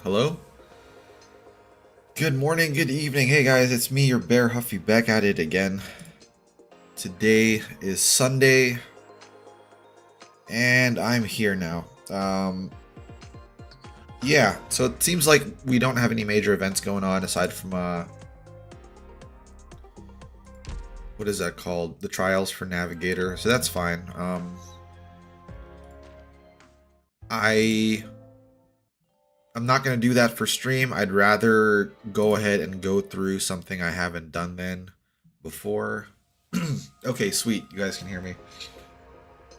Hello? Good morning, good evening. Hey guys, it's me, your bear Huffy, back at it again. Today is Sunday, and I'm here now. Yeah, so it seems like we don't have any major events going on aside from, what is that called? The trials for Navigator, so that's fine. I I'm not going to do that for stream. I'd rather go ahead and go through something I haven't done then before. Okay, sweet. You guys can hear me.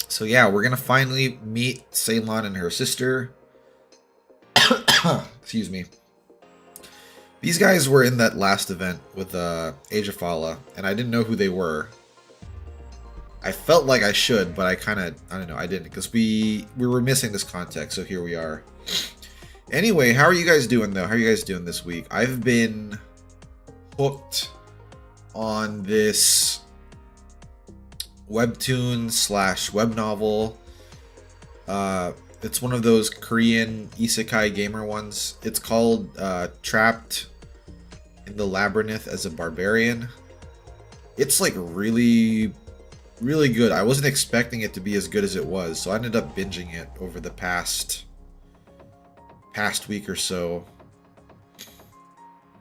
So yeah, we're going to finally meet Ceylon and her sister. Excuse me. These guys were in that last event with Age of Fala, and I didn't know who they were. I felt like I should, but I don't know, I didn't, because we were missing this context, so here we are. Anyway, how are you guys doing, though? How are you guys doing this week? I've been hooked on this webtoon / web novel. It's one of those Korean isekai gamer ones. It's called Trapped in the Labyrinth as a Barbarian. It's like really good. I wasn't expecting it to be as good as it was, so I ended up binging it over the past week or so.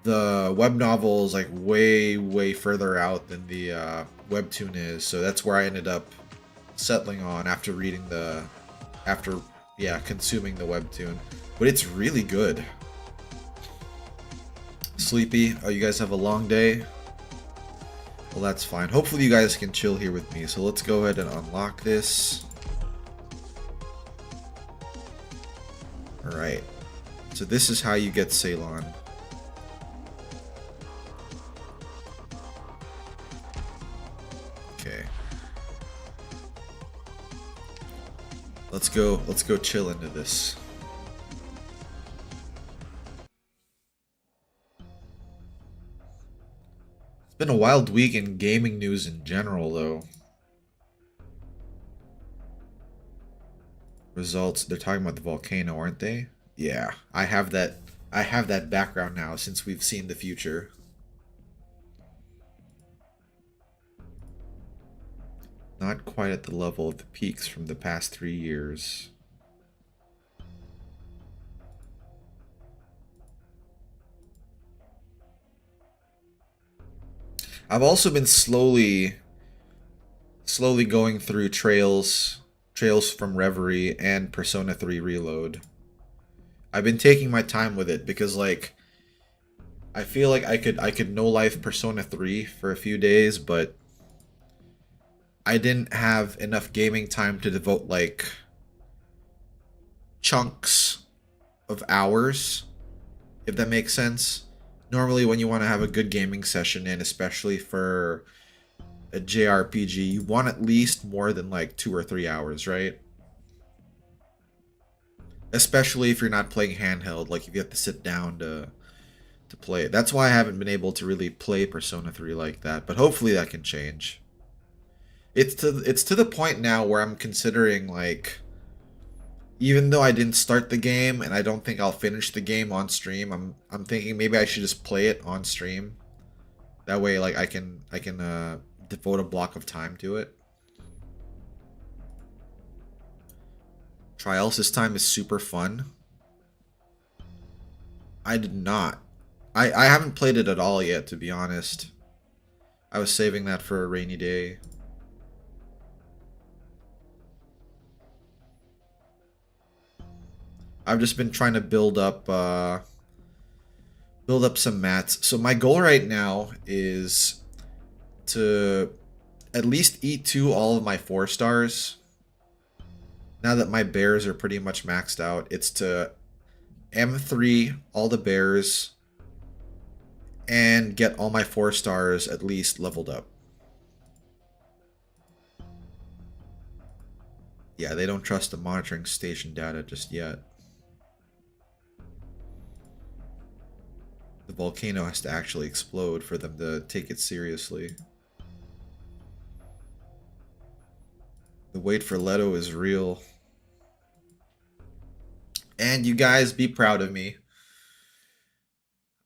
The web novel is like way further out than the webtoon is, so that's where I ended up settling on after consuming the webtoon. But it's really good. Sleepy? Oh, you guys have a long day? Well, that's fine. Hopefully you guys can chill here with me. So let's go ahead and unlock this. Alright. So this is how you get Ceylon. Okay. Let's go chill into this. It's been a wild week in gaming news in general, though. Results, they're talking about the volcano, aren't they? Yeah, I have that background now since we've seen the future. Not quite at the level of the peaks from the past 3 years. I've also been slowly going through Trails from Reverie and Persona 3 Reload. I've been taking my time with it because, like, I feel like I could no life Persona 3 for a few days, but I didn't have enough gaming time to devote like chunks of hours, if that makes sense. Normally when you want to have a good gaming session, and especially for a JRPG, you want at least more than like 2 or 3 hours, right? Especially if you're not playing handheld, like if you have to sit down to play it. That's why I haven't been able to really play Persona 3 like that, but hopefully that can change. It's to the point now where I'm considering, like, even though I didn't start the game and I don't think I'll finish the game on stream, I'm thinking maybe I should just play it on stream. That way, like, I can devote a block of time to it. Trials this time is super fun. I did not. I haven't played it at all yet, to be honest. I was saving that for a rainy day. I've just been trying to build up some mats. So my goal right now is to at least E2 all of my 4 stars. Now that my bears are pretty much maxed out, it's to M3 all the bears and get all my 4 stars at least leveled up. Yeah, they don't trust the monitoring station data just yet. The volcano has to actually explode for them to take it seriously. The wait for Leto is real. And you guys be proud of me.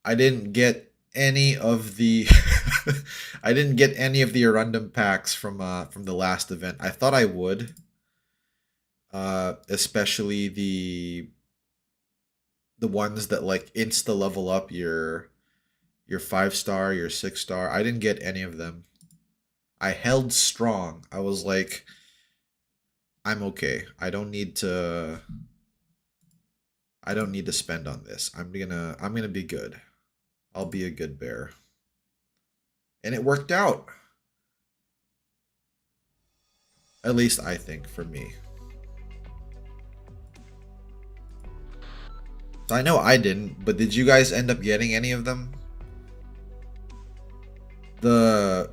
I didn't get any of the I didn't get any of the Arundum packs from the last event. I thought I would. Especially the ones that like insta level up your 5-star, your 6-star. I didn't get any of them. I held strong. I was like, I'm okay. I don't need to spend on this. I'm gonna be good. I'll be a good bear. And it worked out. At least I think for me. So I know I didn't, but did you guys end up getting any of them? The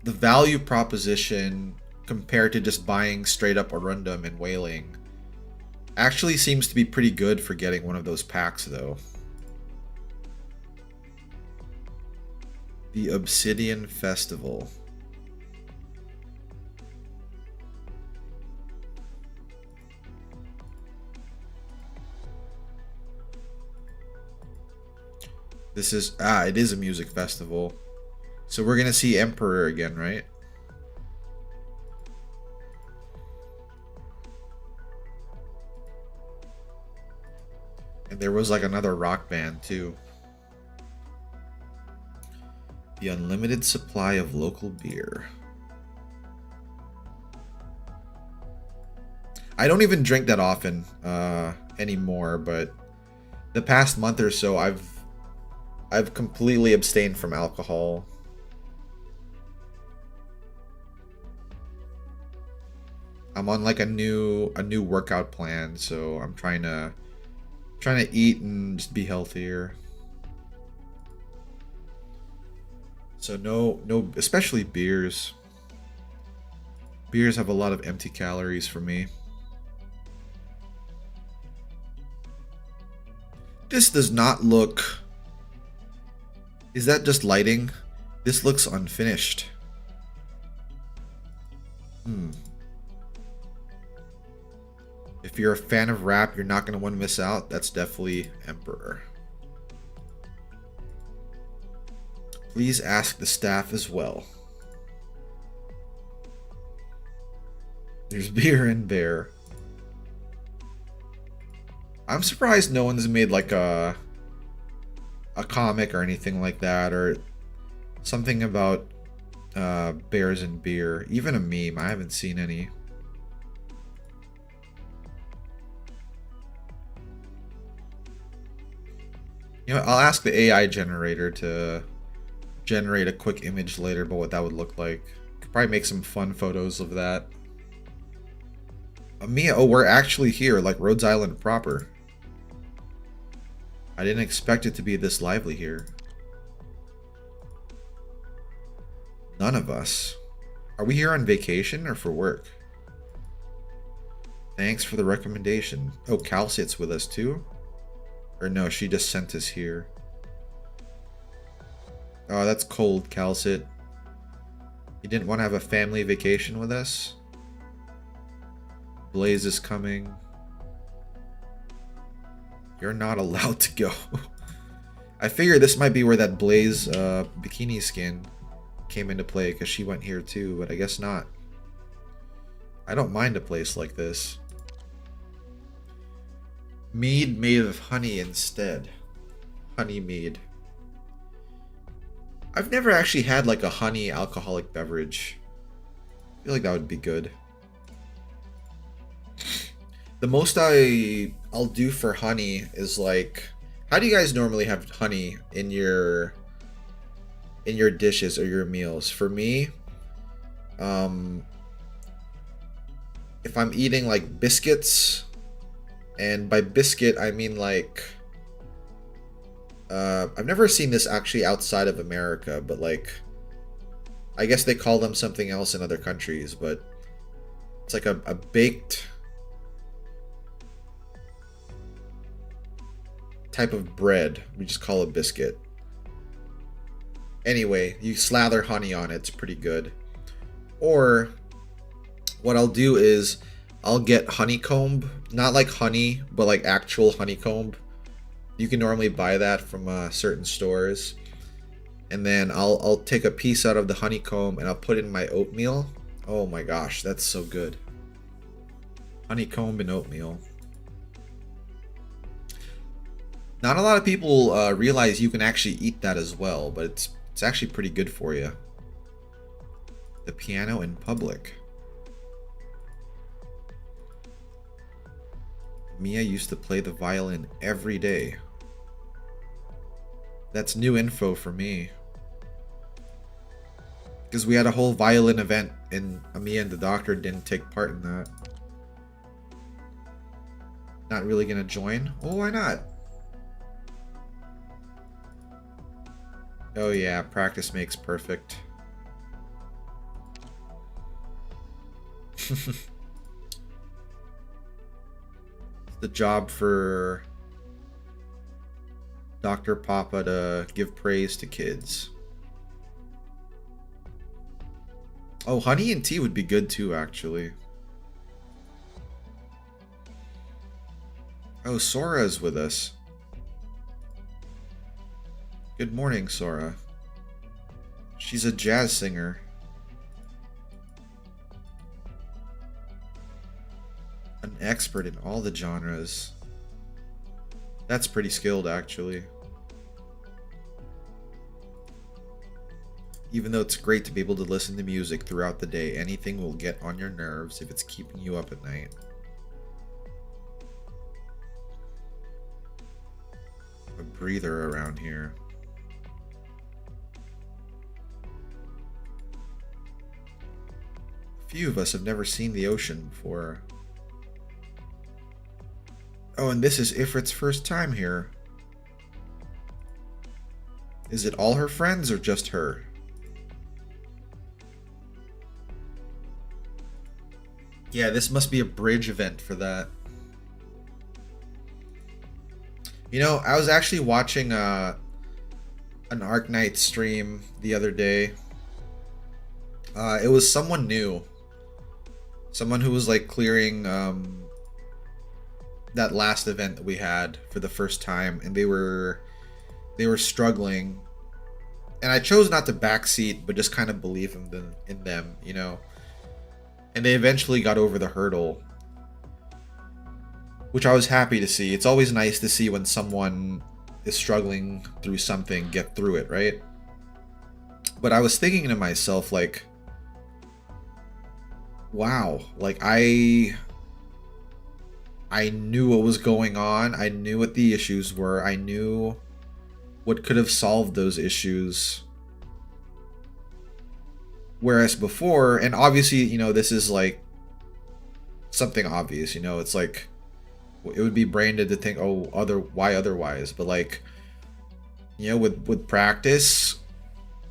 value proposition compared to just buying straight up Arundum and Wailing actually seems to be pretty good for getting one of those packs though. The Obsidian Festival. This is it is a music festival. So we're gonna see Emperor again, right? And there was like another rock band too. The unlimited supply of local beer. I don't even drink that often anymore, but the past month or so I've completely abstained from alcohol. I'm on like a new workout plan, so I'm trying to eat and just be healthier. So no, especially beers. Beers have a lot of empty calories for me. This does not look... Is that just lighting? This looks unfinished. If you're a fan of rap, you're not going to want to miss out. That's definitely Emperor. Please ask the staff as well. There's beer and bear. I'm surprised no one's made like a comic or anything like that, or something about bears and beer. Even a meme. I haven't seen any. You know, I'll ask the AI generator to generate a quick image later about what that would look like. Could probably make some fun photos of that. Mia, oh, we're actually here, like Rhodes Island proper. I didn't expect it to be this lively here. None of us. Are we here on vacation or for work? Thanks for the recommendation. Oh, Calcit's with us too? Or no, she just sent us here. Oh, that's cold, Calcit. You didn't want to have a family vacation with us? Blaze is coming. You're not allowed to go. I figured this might be where that Blaze bikini skin came into play, because she went here too, but I guess not. I don't mind a place like this. Mead made of honey instead. Honey mead. I've never actually had like a honey alcoholic beverage. I feel like that would be good. The most I'll do for honey is like, how do you guys normally have honey in your dishes or your meals? For me, if I'm eating like biscuits, and by biscuit I mean like I've never seen this actually outside of America, but like I guess they call them something else in other countries, but it's like a baked type of bread. We just call it biscuit. Anyway, you slather honey on it. It's pretty good. Or what I'll do is I'll get honeycomb, not like honey, but like actual honeycomb You can normally buy that from certain stores. And then I'll take a piece out of the honeycomb and I'll put it in my oatmeal. Oh my gosh, that's so good. Honeycomb and oatmeal. Not a lot of people realize you can actually eat that as well, but it's actually pretty good for you. The piano in public. Mia used to play the violin every day. That's new info for me. Because we had a whole violin event and Mia and the doctor didn't take part in that. Not really gonna join? Oh, why not? Oh yeah, practice makes perfect. The job for Dr. Papa to give praise to kids. Oh, honey and tea would be good too, actually. Oh, Sora's with us. Good morning, Sora. She's a jazz singer. An expert in all the genres. That's pretty skilled, actually. Even though it's great to be able to listen to music throughout the day, anything will get on your nerves if it's keeping you up at night. A breather around here. A few of us have never seen the ocean before. Oh, and this is Ifrit's first time here. Is it all her friends or just her? Yeah, this must be a bridge event for that. You know, I was actually watching an Arknights stream the other day. It was someone new. Someone who was like clearing that last event that we had for the first time, and they were struggling. And I chose not to backseat, but just kind of believe in them, you know. And they eventually got over the hurdle, which I was happy to see. It's always nice to see when someone is struggling through something, get through it, right? But I was thinking to myself, like, wow, like I knew what was going on. I knew what the issues were. I knew what could have solved those issues. Whereas before, and obviously, you know, this is like something obvious, you know, it's like, it would be brain dead to think, oh, why otherwise? But like, you know, with practice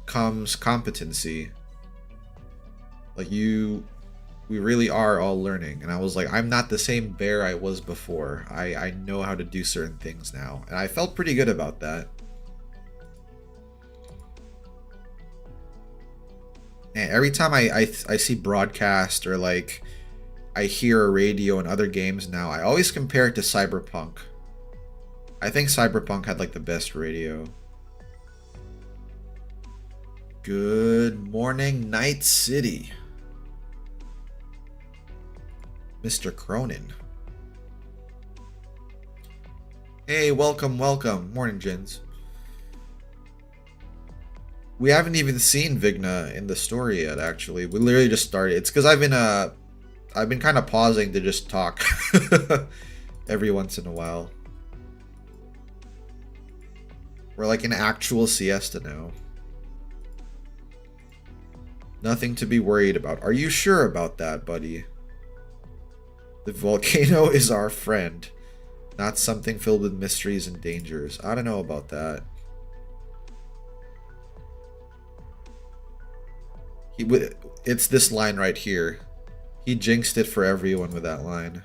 comes competency. Like we really are all learning. And I was like, I'm not the same bear I was before. I know how to do certain things now. And I felt pretty good about that. And every time I see broadcast or like I hear a radio in other games now, I always compare it to Cyberpunk. I think Cyberpunk had like the best radio. Good morning, Night City. Mr. Cronin. Hey, welcome. Morning, Jins. We haven't even seen Vigna in the story yet, actually. We literally just started. It's because I've been kind of pausing to just talk every once in a while. We're like an actual siesta now. Nothing to be worried about. Are you sure about that, buddy? The volcano is our friend, not something filled with mysteries and dangers. I don't know about that. It's this line right here. He jinxed it for everyone with that line.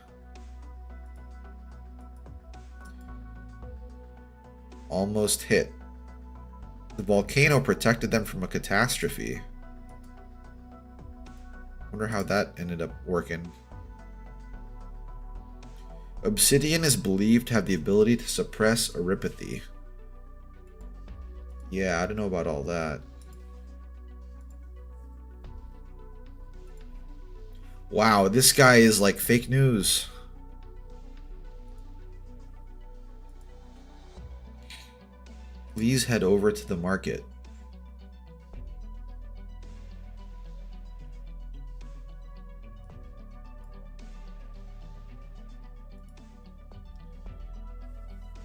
Almost hit. The volcano protected them from a catastrophe. Wonder how that ended up working. Obsidian is believed to have the ability to suppress oropathy. Yeah, I don't know about all that. Wow, this guy is like fake news. Please head over to the market.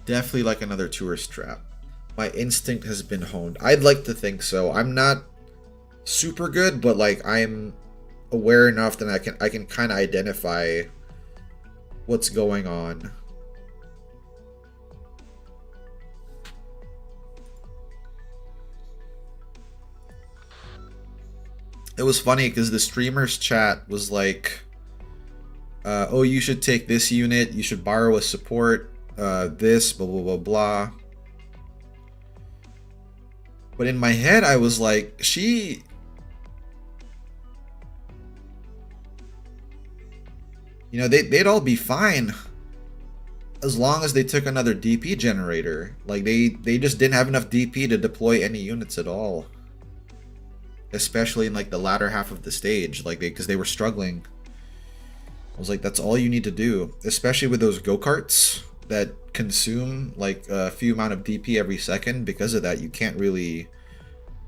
Definitely like another tourist trap. My instinct has been honed. I'd like to think so. I'm not super good, but like I'm aware enough that I can kind of identify what's going on. It was funny because the streamer's chat was like, oh, you should take this unit, you should borrow a support, this, blah, blah, blah, blah. But in my head, I was like, they'd all be fine as long as they took another DP generator. Like, they just didn't have enough DP to deploy any units at all. Especially in, like, the latter half of the stage, like, because they were struggling. I was like, that's all you need to do. Especially with those go-karts that consume, like, a few amount of DP every second. Because of that, you can't really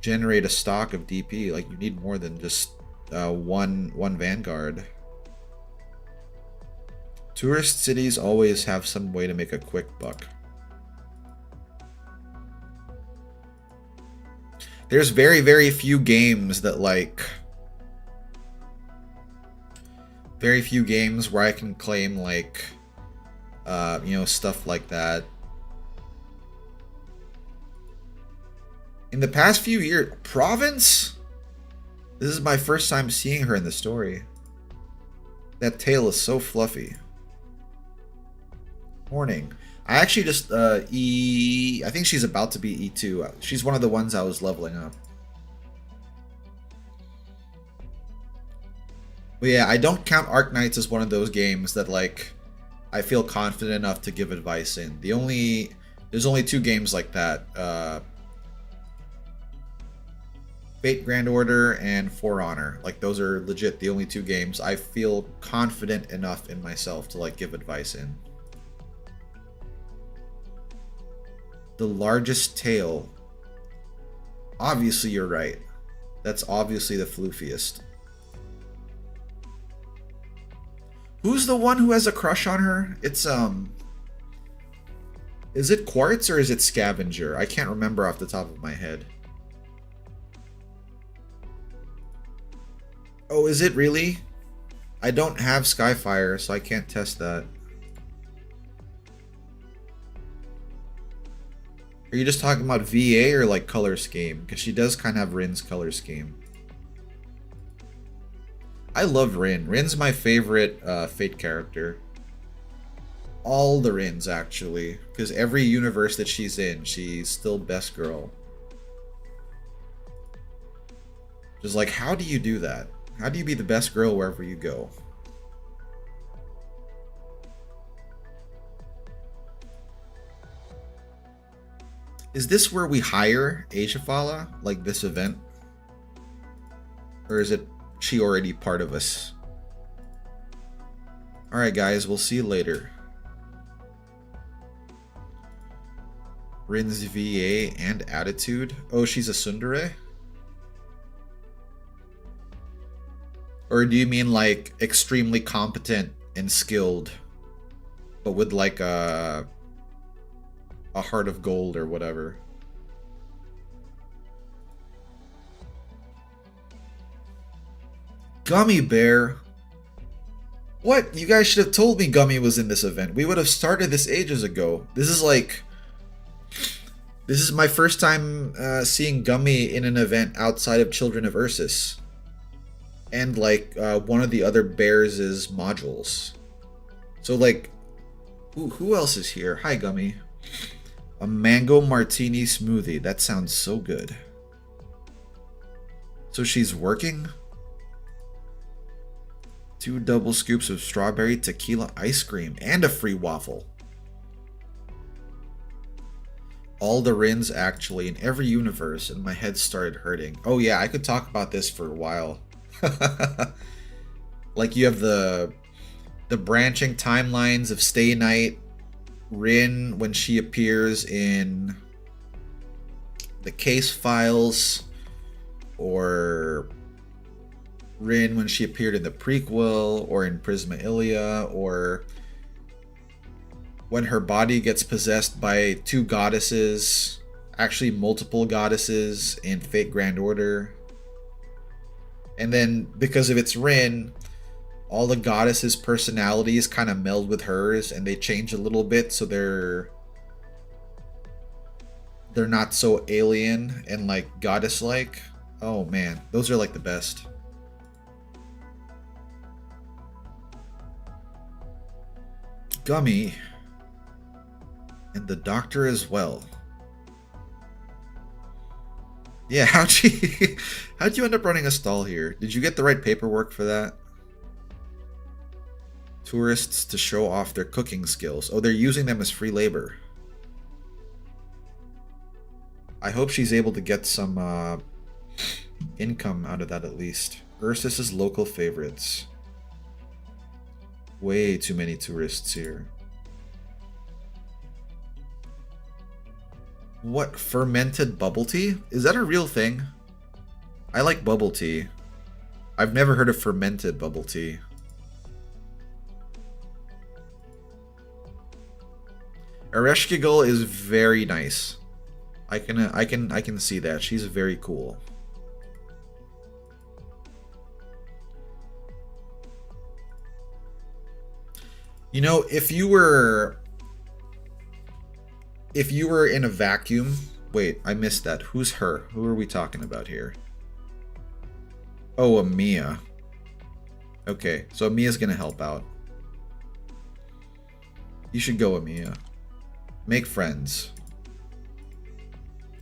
generate a stock of DP. Like, you need more than just one Vanguard. Tourist cities always have some way to make a quick buck. There's very, very few games that, like... Very few games where I can claim, like... stuff like that. In the past few years... Province? This is my first time seeing her in the story. That tail is so fluffy. Morning. I actually just, I think she's about to be E2. She's one of the ones I was leveling up. But yeah, I don't count Arknights as one of those games that, like, I feel confident enough to give advice in. There's only two games like that. Fate Grand Order and For Honor. Like, those are legit the only two games I feel confident enough in myself to, like, give advice in. The largest tail. Obviously, you're right. That's obviously the floofiest. Who's the one who has a crush on her? It's, is it Quartz or is it Scavenger? I can't remember off the top of my head. Oh, is it really? I don't have Skyfire, so I can't test that. Are you just talking about VA or like color scheme? Because she does kind of have Rin's color scheme. I love Rin. Rin's my favorite Fate character. All the Rins, actually. Because every universe that she's in, she's still best girl. Just like, how do you do that? How do you be the best girl wherever you go? Is this where we hire Asia like this event? Or is it she already part of us? Alright guys, we'll see you later. Rin's VA and attitude. Oh, she's a tsundere? Or do you mean like extremely competent and skilled, but with like a heart of gold or whatever? Gummy Bear? What? You guys should have told me Gummy was in this event. We would have started this ages ago. This is my first time seeing Gummy in an event outside of Children of Ursus. And like one of the other Bears' modules. So like, who else is here? Hi Gummy. A mango martini smoothie. That sounds so good. So she's working? 2 double scoops of strawberry tequila ice cream and a free waffle. All the Rins actually in every universe, and my head started hurting. Oh yeah, I could talk about this for a while. Like you have the branching timelines of Stay Night, Rin when she appears in the case files, or Rin when she appeared in the prequel or in Prisma Ilia, or when her body gets possessed by 2 goddesses, actually multiple goddesses in Fate Grand Order. And then because of its Rin, all the goddesses' personalities kind of meld with hers and they change a little bit, so they're not so alien and like goddess-like. Oh man, those are like the best. Gummy. And the doctor as well. Yeah, how'd you end up running a stall here? Did you get the right paperwork for that? Tourists to show off their cooking skills. Oh, they're using them as free labor. I hope she's able to get some income out of that at least. Ursus's local favorites. Way too many tourists here. What, fermented bubble tea? Is that a real thing? I like bubble tea. I've never heard of fermented bubble tea. Ereshkigal is very nice. I can see that. She's very cool. You know, if you were in a vacuum... Wait, I missed that. Who's her? Who are we talking about here? Oh, Amia. Okay, so Amia's gonna help out. You should go, Amia. Make friends.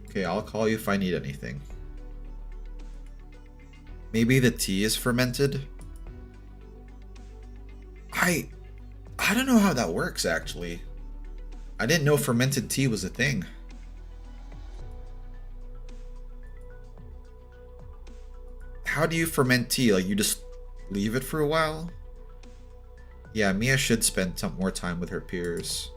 Okay, I'll call you if I need anything. Maybe the tea is fermented? I don't know how that works, actually. I didn't know fermented tea was a thing. How do you ferment tea? Like, you just leave it for a while? Yeah, Mia should spend some more time with her peers.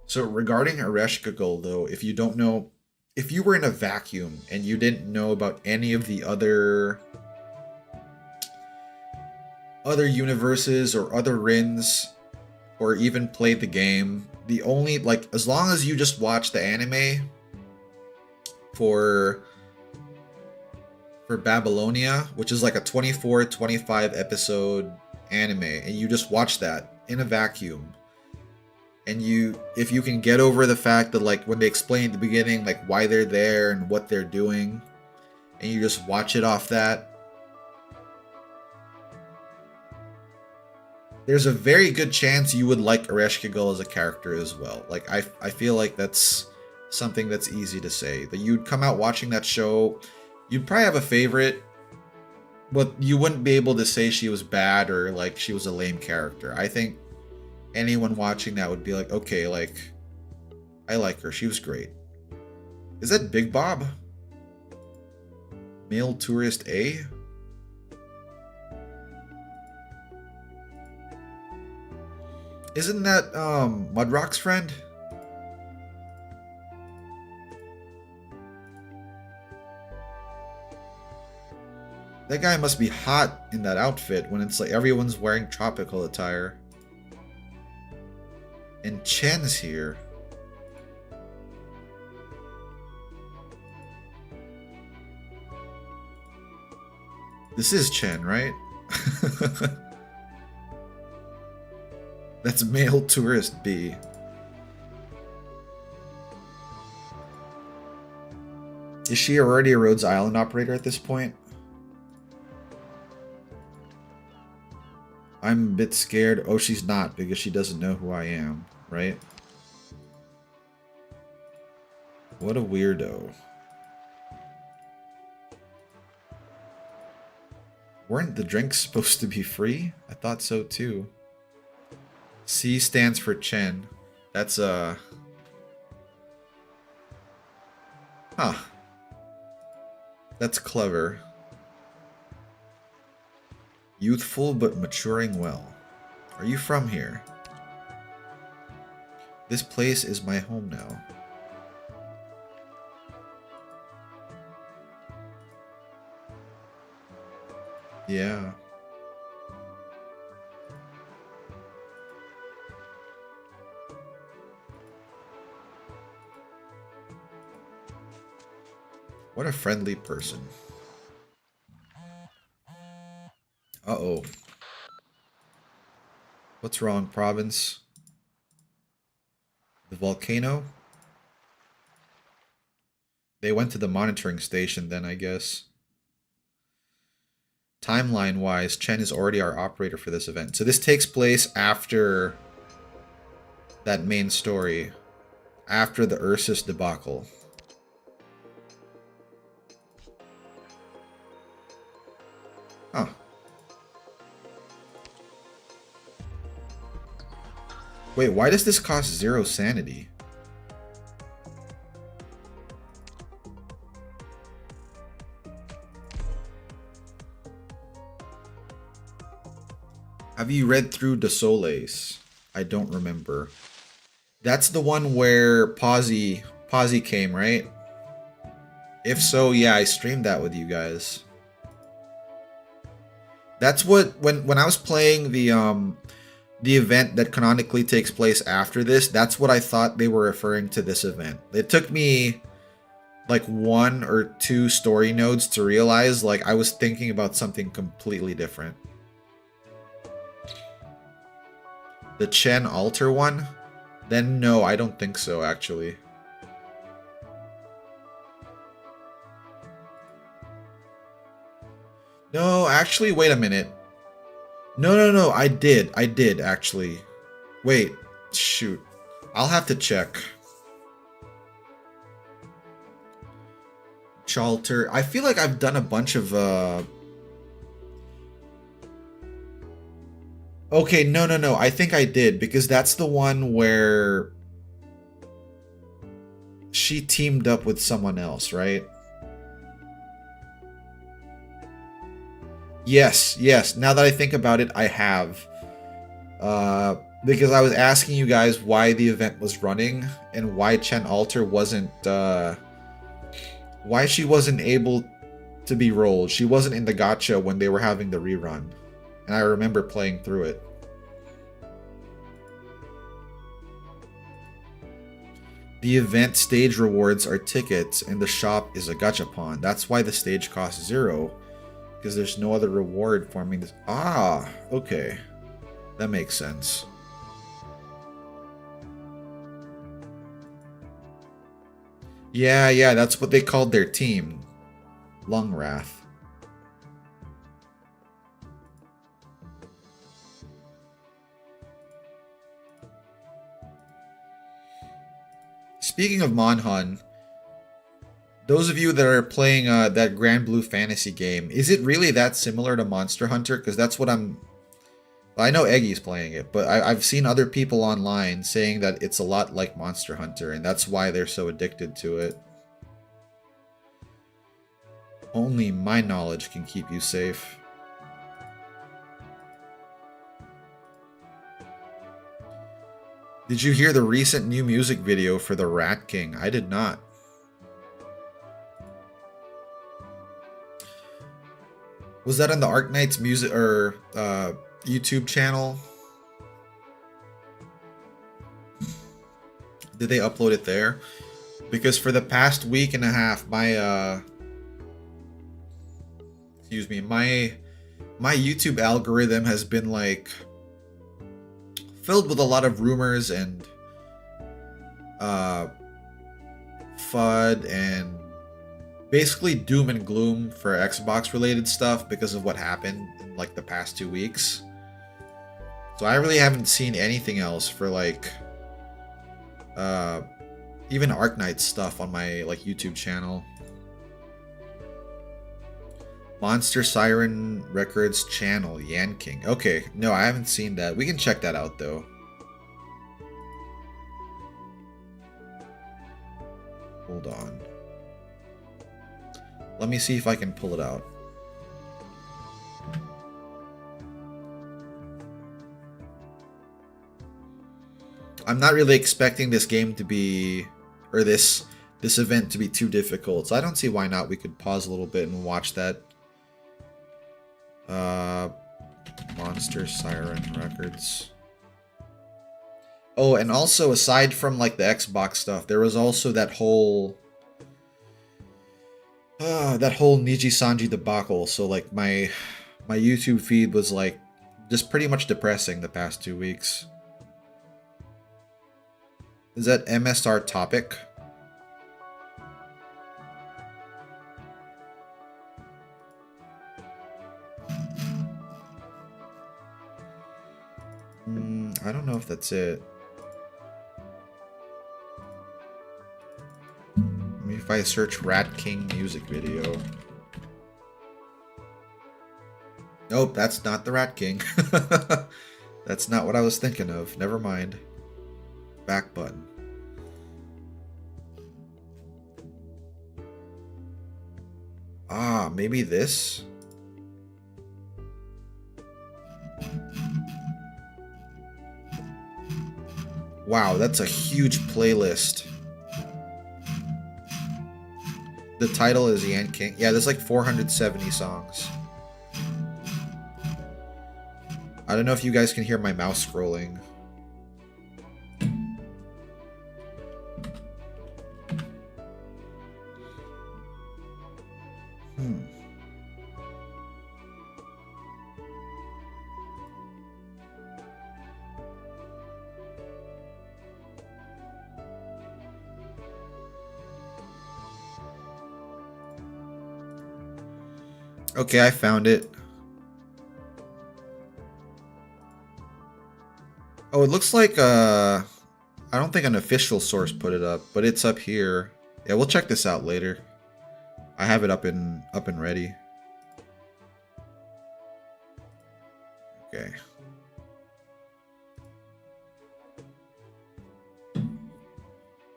So regarding Ereshkigal, though, if you don't know... If you were in a vacuum and you didn't know about any of the other universes or other Rins, or even played the game, the only, like, as long as you just watch the anime for Babylonia, which is like a 24-25 episode anime, and you just watch that in a vacuum, and if you can get over the fact that, like, when they explain at the beginning, like, why they're there and what they're doing, and you just watch it off that, there's a very good chance you would like Ereshkigal as a character as well. Like, I feel like that's something that's easy to say. That you'd come out watching that show, you'd probably have a favorite, but you wouldn't be able to say she was bad or, like, she was a lame character. I think anyone watching that would be like, okay, like, I like her. She was great. Is that Big Bob? Male Tourist A? Isn't that Mudrock's friend? That guy must be hot in that outfit when it's like everyone's wearing tropical attire. And Chen's here. This is Chen, right? That's male tourist B. Is she already a Rhodes Island operator at this point? I'm a bit scared. Oh, she's not, because she doesn't know who I am, right? What a weirdo. Weren't the drinks supposed to be free? I thought so too. C stands for Chen. That's huh. That's clever. Youthful but maturing well. Are you from here? This place is my home now. Yeah. What a friendly person. Uh-oh. What's wrong, province? The volcano? They went to the monitoring station then, I guess. Timeline-wise, Chen is already our operator for this event. So this takes place after that main story. After the Ursus debacle. Huh. Wait, why does this cost 0 sanity? Have you read through De Soleis? I don't remember. That's the one where Pawsey came, right? If so, yeah, I streamed that with you guys. That's what when I was playing the event that canonically takes place after this, that's what I thought they were referring to this event. It took me like 1 or 2 story nodes to realize like I was thinking about something completely different. The Chen altar one? Then no, I don't think so actually. No, actually, wait a minute. No, I did actually. Wait, shoot. I'll have to check. Chalter. I feel like I've done a bunch of Okay, no. I think I did because that's the one where she teamed up with someone else, right? Yes. Now that I think about it, I have. Because I was asking you guys why the event was running and why Chen Alter wasn't, why she wasn't able to be rolled. She wasn't in the gacha when they were having the rerun. And I remember playing through it. The event stage rewards are tickets and the shop is a gachapon. That's why the stage costs 0. Because there's no other reward forming this. Ah, okay. That makes sense. Yeah, that's what they called their team. Lungwrath. Speaking of Monhun, those of you that are playing that Grand Blue Fantasy game, is it really that similar to Monster Hunter? Because that's what I know Eggy's playing it, but I've seen other people online saying that it's a lot like Monster Hunter, and that's why they're so addicted to it. Only my knowledge can keep you safe. Did you hear the recent new music video for the Rat King? I did not. Was that on the Arknights music or YouTube channel? Did they upload it there? Because for the past week and a half, my excuse me, my YouTube algorithm has been like filled with a lot of rumors and FUD and basically doom and gloom for Xbox related stuff because of what happened in like the past 2 weeks. So I really haven't seen anything else for like even Arknights stuff on my like YouTube channel. Monster Siren Records channel, Yanking. Okay, no, I haven't seen that. We can check that out though. Hold on. Let me see if I can pull it out. I'm not really expecting this game to be, or this event to be too difficult, so I don't see why not. We could pause a little bit and watch that. Monster Siren Records. Oh, and also aside from like the Xbox stuff, there was also that whole Niji Sanji debacle. So like my YouTube feed was like just pretty much depressing the past 2 weeks. Is that MSR topic? I don't know if that's it. Maybe if I search Rat King music video. Nope, that's not the Rat King. That's not what I was thinking of. Never mind. Back button. Ah, maybe this? Wow, that's a huge playlist. The title is Yanking. Yeah, there's like 470 songs. I don't know if you guys can hear my mouse scrolling. Okay, I found it. Oh, it looks like I don't think an official source put it up, but it's up here. Yeah, we'll check this out later. I have it up and ready. Okay.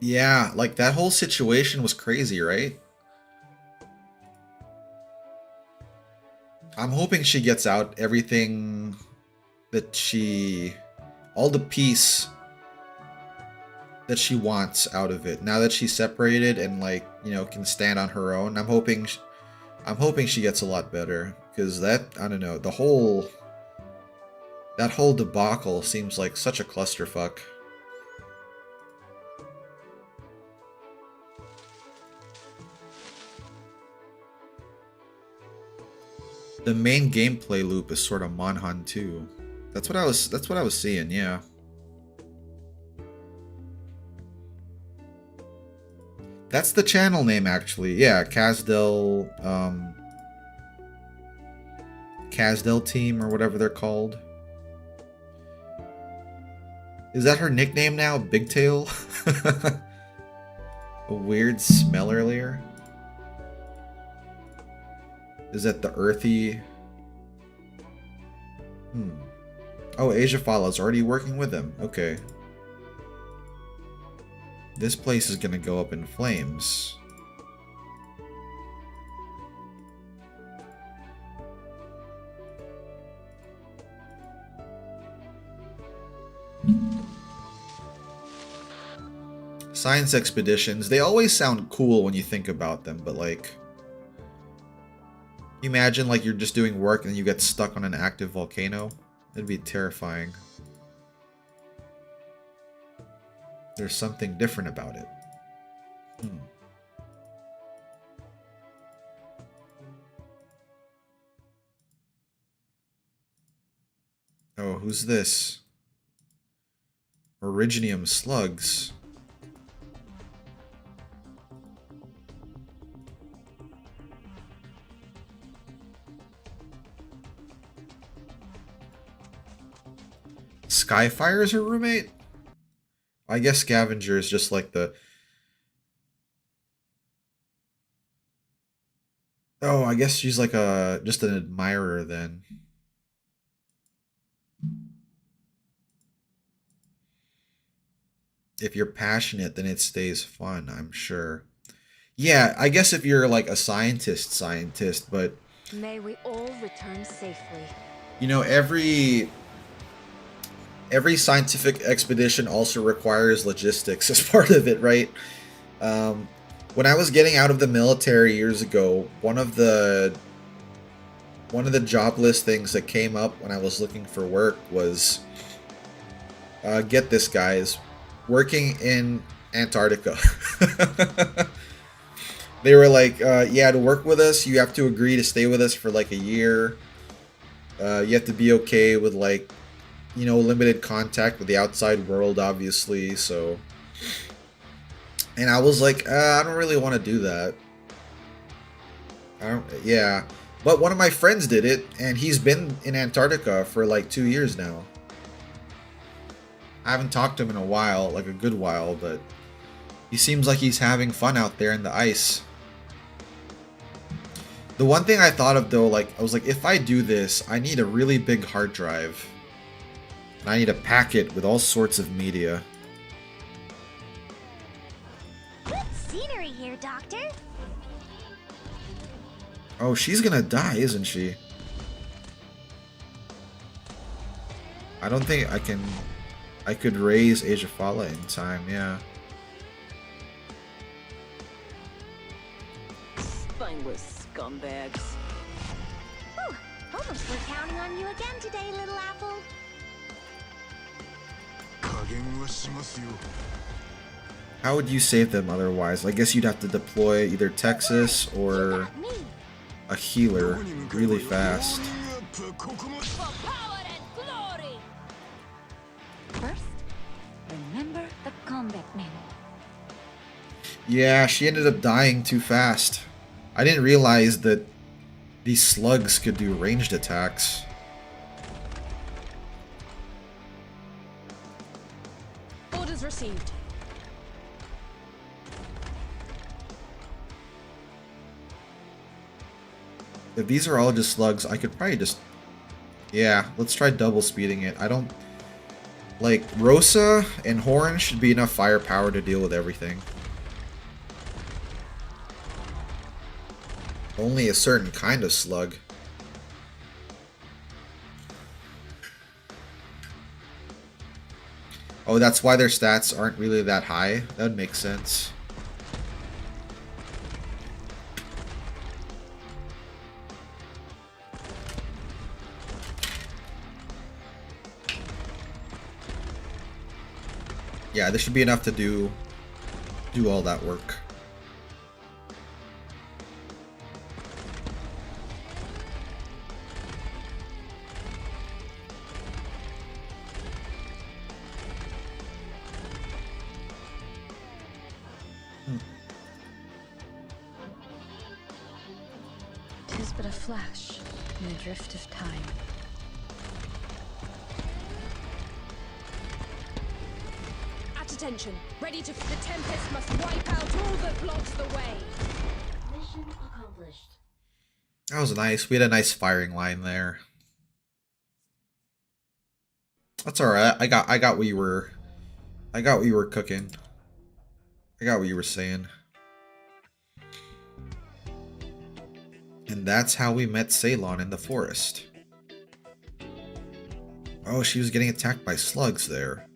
Yeah, like that whole situation was crazy, right? I'm hoping she gets out everything that all the peace that she wants out of it. Now that she's separated and like, you know, can stand on her own, I'm hoping she gets a lot better, because that, I don't know, that whole debacle seems like such a clusterfuck. The main gameplay loop is sort of Monhan too. That's what I was seeing, yeah. That's the channel name actually. Yeah, Kazdel team or whatever they're called. Is that her nickname now? Bigtail? A weird smell earlier? Is that the earthy? Oh, Asia follows. Already working with them. Okay. This place is gonna go up in flames. Science expeditions, they always sound cool when you think about them, but like, you imagine like you're just doing work and you get stuck on an active volcano? It'd be terrifying. There's something different about it. Oh, who's this? Originium slugs. Skyfire is her roommate? I guess Scavenger is just like the... Oh, I guess she's like just an admirer then. If you're passionate, then it stays fun, I'm sure. Yeah, I guess if you're like a scientist, but May we all return safely. you know, every scientific expedition also requires logistics as part of it, right? Um, when I was getting out of the military years ago, one of the job list things that came up when I was looking for work was, get this, guys, working in Antarctica. They were like, yeah, to work with us, you have to agree to stay with us for like a year. You have to be okay with like, limited contact with the outside world, obviously. So, and I was like, I don't really want to do that. I don't, yeah. But one of my friends did it, and he's been in Antarctica for like 2 years now. I haven't talked to him in a while, like a good while, but he seems like he's having fun out there in the ice. The one thing I thought of though, like, I was like, if I do this, I need a really big hard drive. And I need to pack it with all sorts of media. Good scenery here, Doctor. Oh, she's gonna die, isn't she? I don't think I could raise Ajafala in time, yeah. Spineless scumbags. Whew, almost we're counting on you again today, little apple. How would you save them otherwise? I guess you'd have to deploy either Texas or Got me. a healer really fast. For power and glory! First, remember the combat menu. Yeah, she ended up dying too fast. I didn't realize that these slugs could do ranged attacks. Orders received. If these are all just slugs, I could probably just... Yeah, let's try double speeding it. I don't... Like, Rosa and Horn should be enough firepower to deal with everything. Only a certain kind of slug. Oh, that's why their stats aren't really that high? That would make sense. Yeah, this should be enough to do all that work. Tis but a flash in the drift of time. At attention, ready to... The Tempest must wipe out all that blocks the way. Mission accomplished. That was nice. We had a nice firing line there. That's alright. I got what you were cooking. I got what you were saying. And that's how we met Ceylon in the forest. Oh, she was getting attacked by slugs there.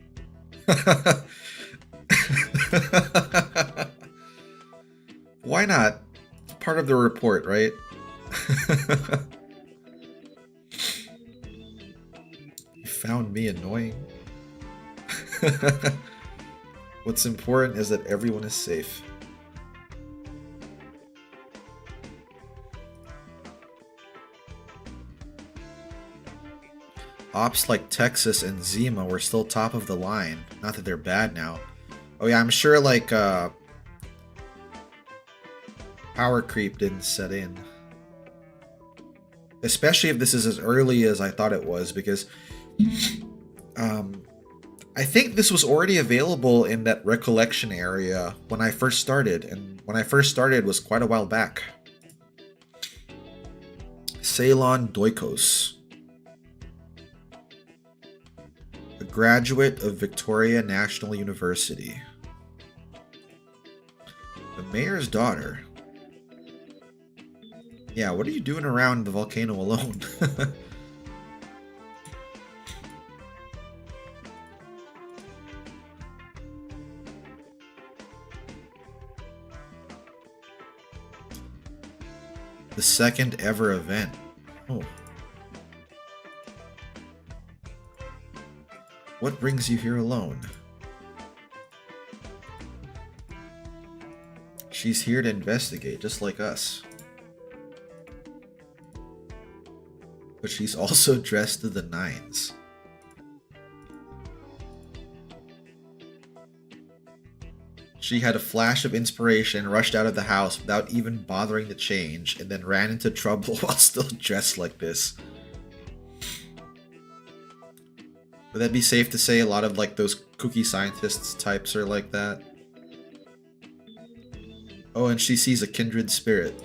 Why not? It's part of the report, right? You found me annoying. What's important is that everyone is safe. Ops like Texas and Zima were still top of the line. Not that they're bad now. Oh yeah, I'm sure like power creep didn't set in. Especially if this is as early as I thought it was, because I think this was already available in that recollection area when I first started, and when I first started was quite a while back. Ceylon Doikos. A graduate of Victoria National University. The mayor's daughter. Yeah, what are you doing around the volcano alone? The second ever event. Oh. What brings you here alone? She's here to investigate, just like us. But she's also dressed to the nines. She had a flash of inspiration, rushed out of the house without even bothering to change, and then ran into trouble while still dressed like this. Would that be safe to say a lot of like those kooky scientists types are like that? Oh, and she sees a kindred spirit.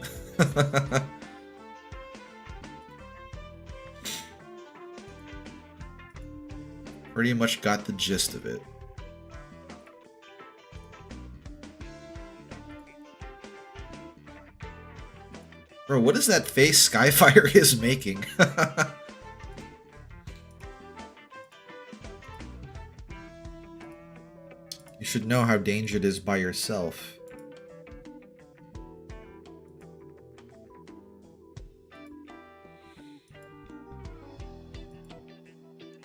Pretty much got the gist of it. Bro, what is that face Skyfire is making? You should know how dangerous it is by yourself.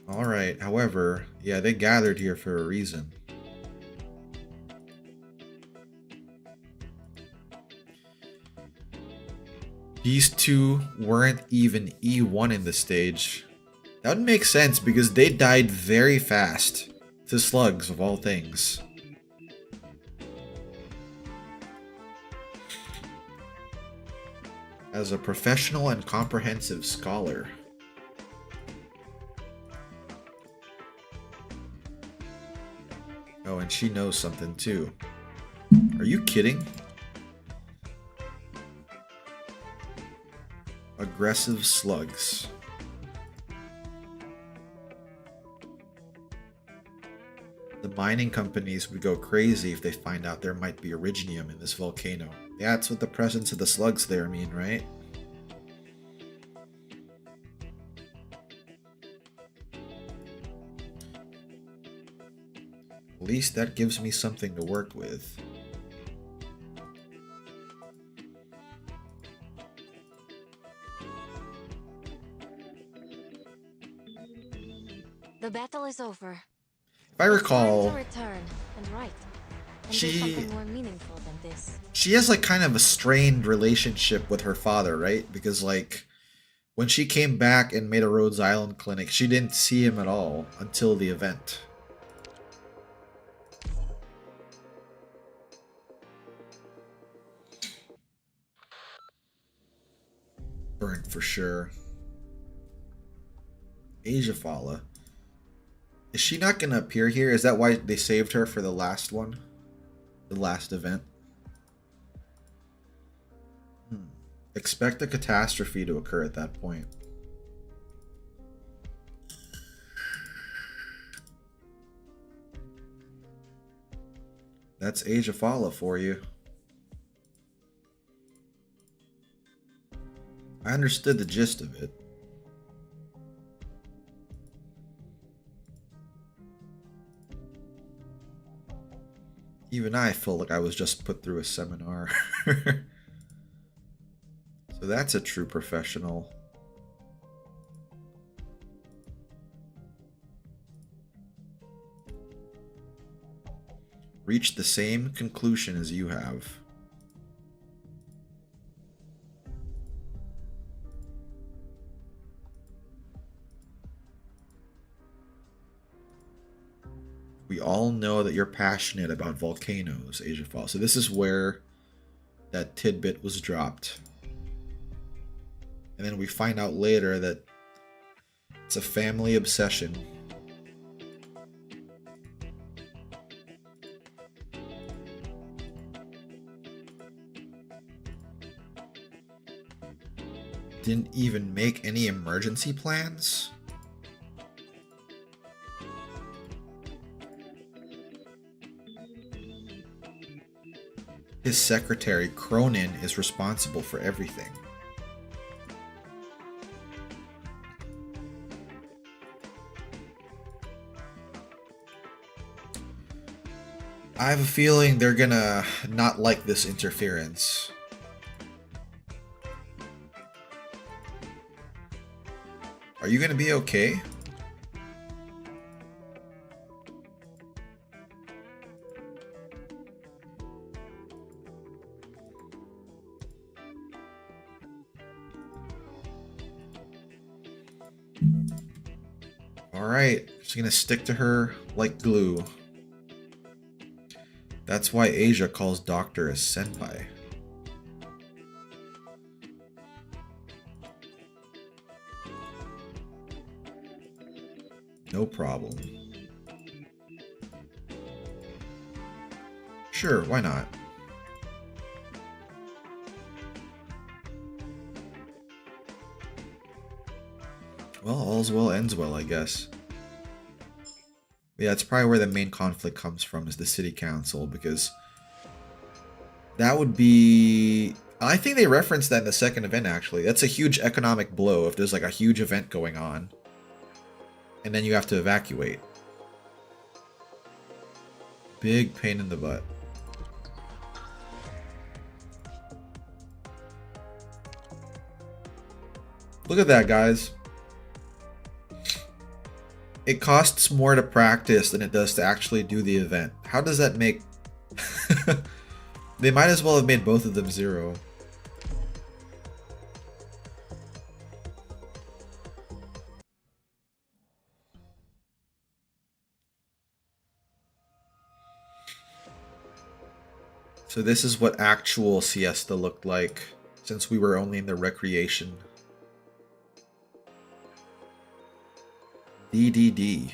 Alright, however, yeah, they gathered here for a reason. These two weren't even E1 in the stage. That would make sense because they died very fast to slugs of all things. As a professional and comprehensive scholar. Oh, and she knows something too. Are you kidding? Aggressive slugs. The mining companies would go crazy if they find out there might be originium in this volcano. Yeah, that's what the presence of the slugs there mean, right? At least that gives me something to work with. The battle is over. If I recall, Time to return and write. And do she something more meaningful than this. has like kind of a strained relationship with her father, right? Because like when she came back and made a Rhodes Island clinic, she didn't see him at all until the event. Burnt for sure. Asia Fala. Is she not gonna appear here? Is that why they saved her for the last one? The last event? Expect a catastrophe to occur at that point. That's Asia Fala for you. I understood the gist of it. Even I felt like I was just put through a seminar. So that's a true professional. Reached the same conclusion as you have. We all know that you're passionate about volcanoes, Asia Fall. So this is where that tidbit was dropped. And then we find out later that it's a family obsession. Didn't even make any emergency plans? His secretary, Cronin, is responsible for everything. I have a feeling they're gonna not like this interference. Are you gonna be okay? Alright, just gonna stick to her like glue. That's why Asia calls Doctor a senpai. No problem. Sure, why not? Well, all's well ends well, I guess. Yeah, it's probably where the main conflict comes from, is the city council, because that would be... I think they referenced that in the second event, actually. That's a huge economic blow if there's like a huge event going on, and then you have to evacuate. Big pain in the butt. Look at that, guys. It costs more to practice than it does to actually do the event. How does that make... They might as well have made both of them 0. So this is what actual siesta looked like, since we were only in the recreation. DDD.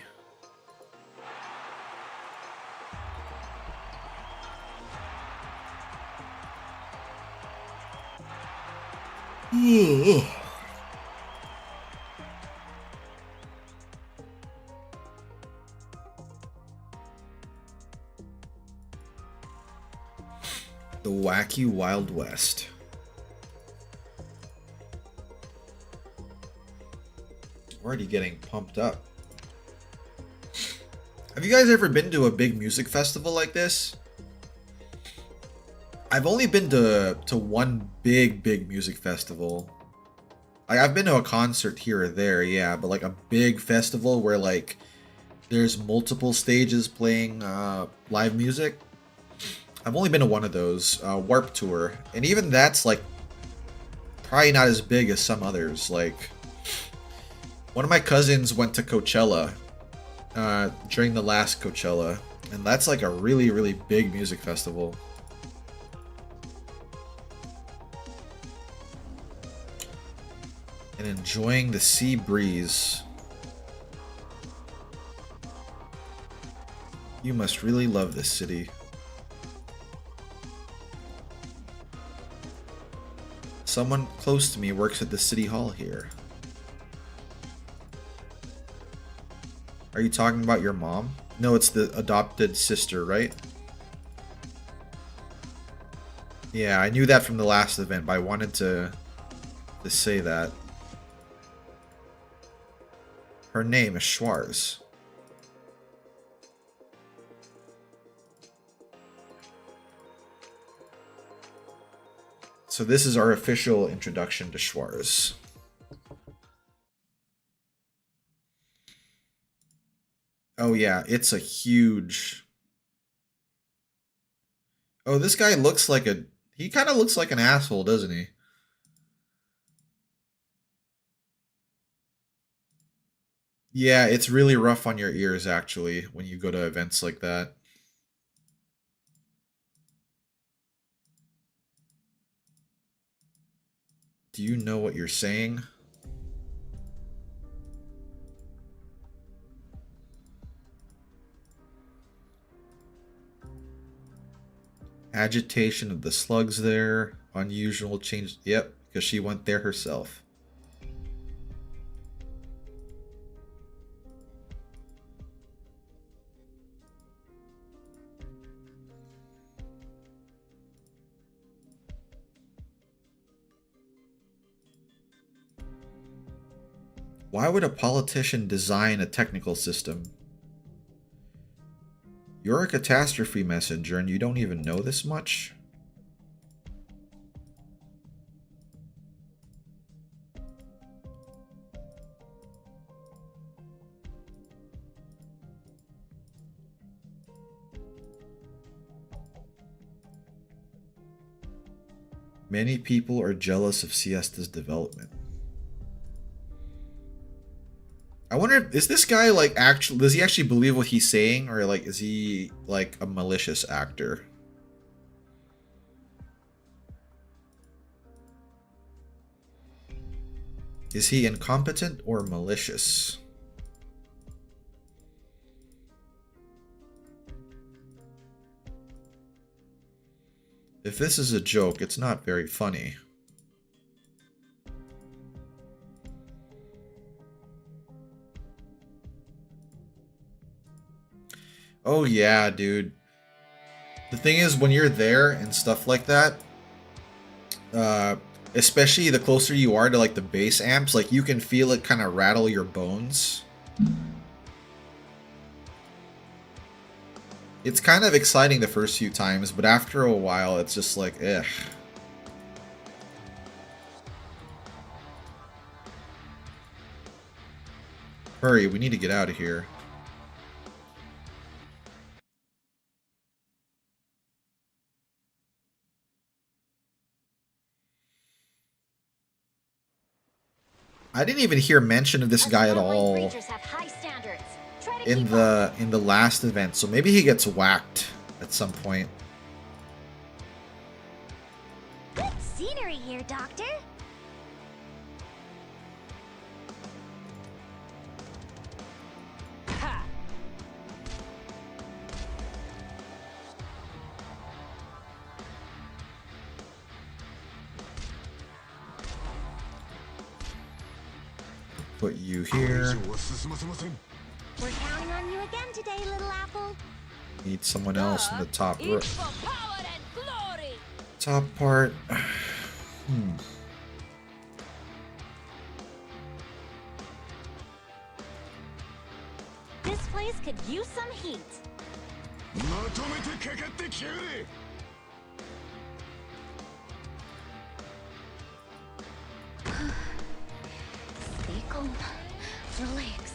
The wacky Wild West. Already getting pumped up. Have you guys ever been to a big music festival like this? I've only been to one big music festival. Like, I've been to a concert here or there, yeah, but like a big festival where like there's multiple stages playing live music. I've only been to one of those, Warp Tour, and even that's like probably not as big as some others. Like, one of my cousins went to Coachella during the last Coachella, and that's like a really big music festival. And enjoying the sea breeze. You must really love this city. Someone close to me works at the city hall here. Are you talking about your mom? No, it's the adopted sister, right? Yeah, I knew that from the last event, but I wanted to say that. Her name is Schwarz. So this is our official introduction to Schwarz. Oh yeah, it's a huge... Oh, this guy looks like a... He kind of looks like an asshole, doesn't he? Yeah, it's really rough on your ears, actually, when you go to events like that. Do you know what you're saying? Agitation of the slugs there. Unusual change. Yep, because she went there herself. Why would a politician design a technical system? You're a catastrophe messenger and you don't even know this much? Many people are jealous of Siesta's development. I wonder, is this guy like actually, does he actually believe what he's saying, or like is he like a malicious actor? Is he incompetent or malicious? If this is a joke, it's not very funny. Oh yeah, dude. The thing is, when you're there and stuff like that, especially the closer you are to like the bass amps, like you can feel it kind of rattle your bones. It's kind of exciting the first few times, but after a while, it's just like, ugh. Hurry, we need to get out of here. I didn't even hear mention of this guy at all in the last event, so maybe he gets whacked at some point. Good scenery here, Doctor. Ha! Put you here. We're counting on you again today, little apple. Need someone else in the top Eat for power and glory. top part. This place could use some heat. Stay calm. Relax.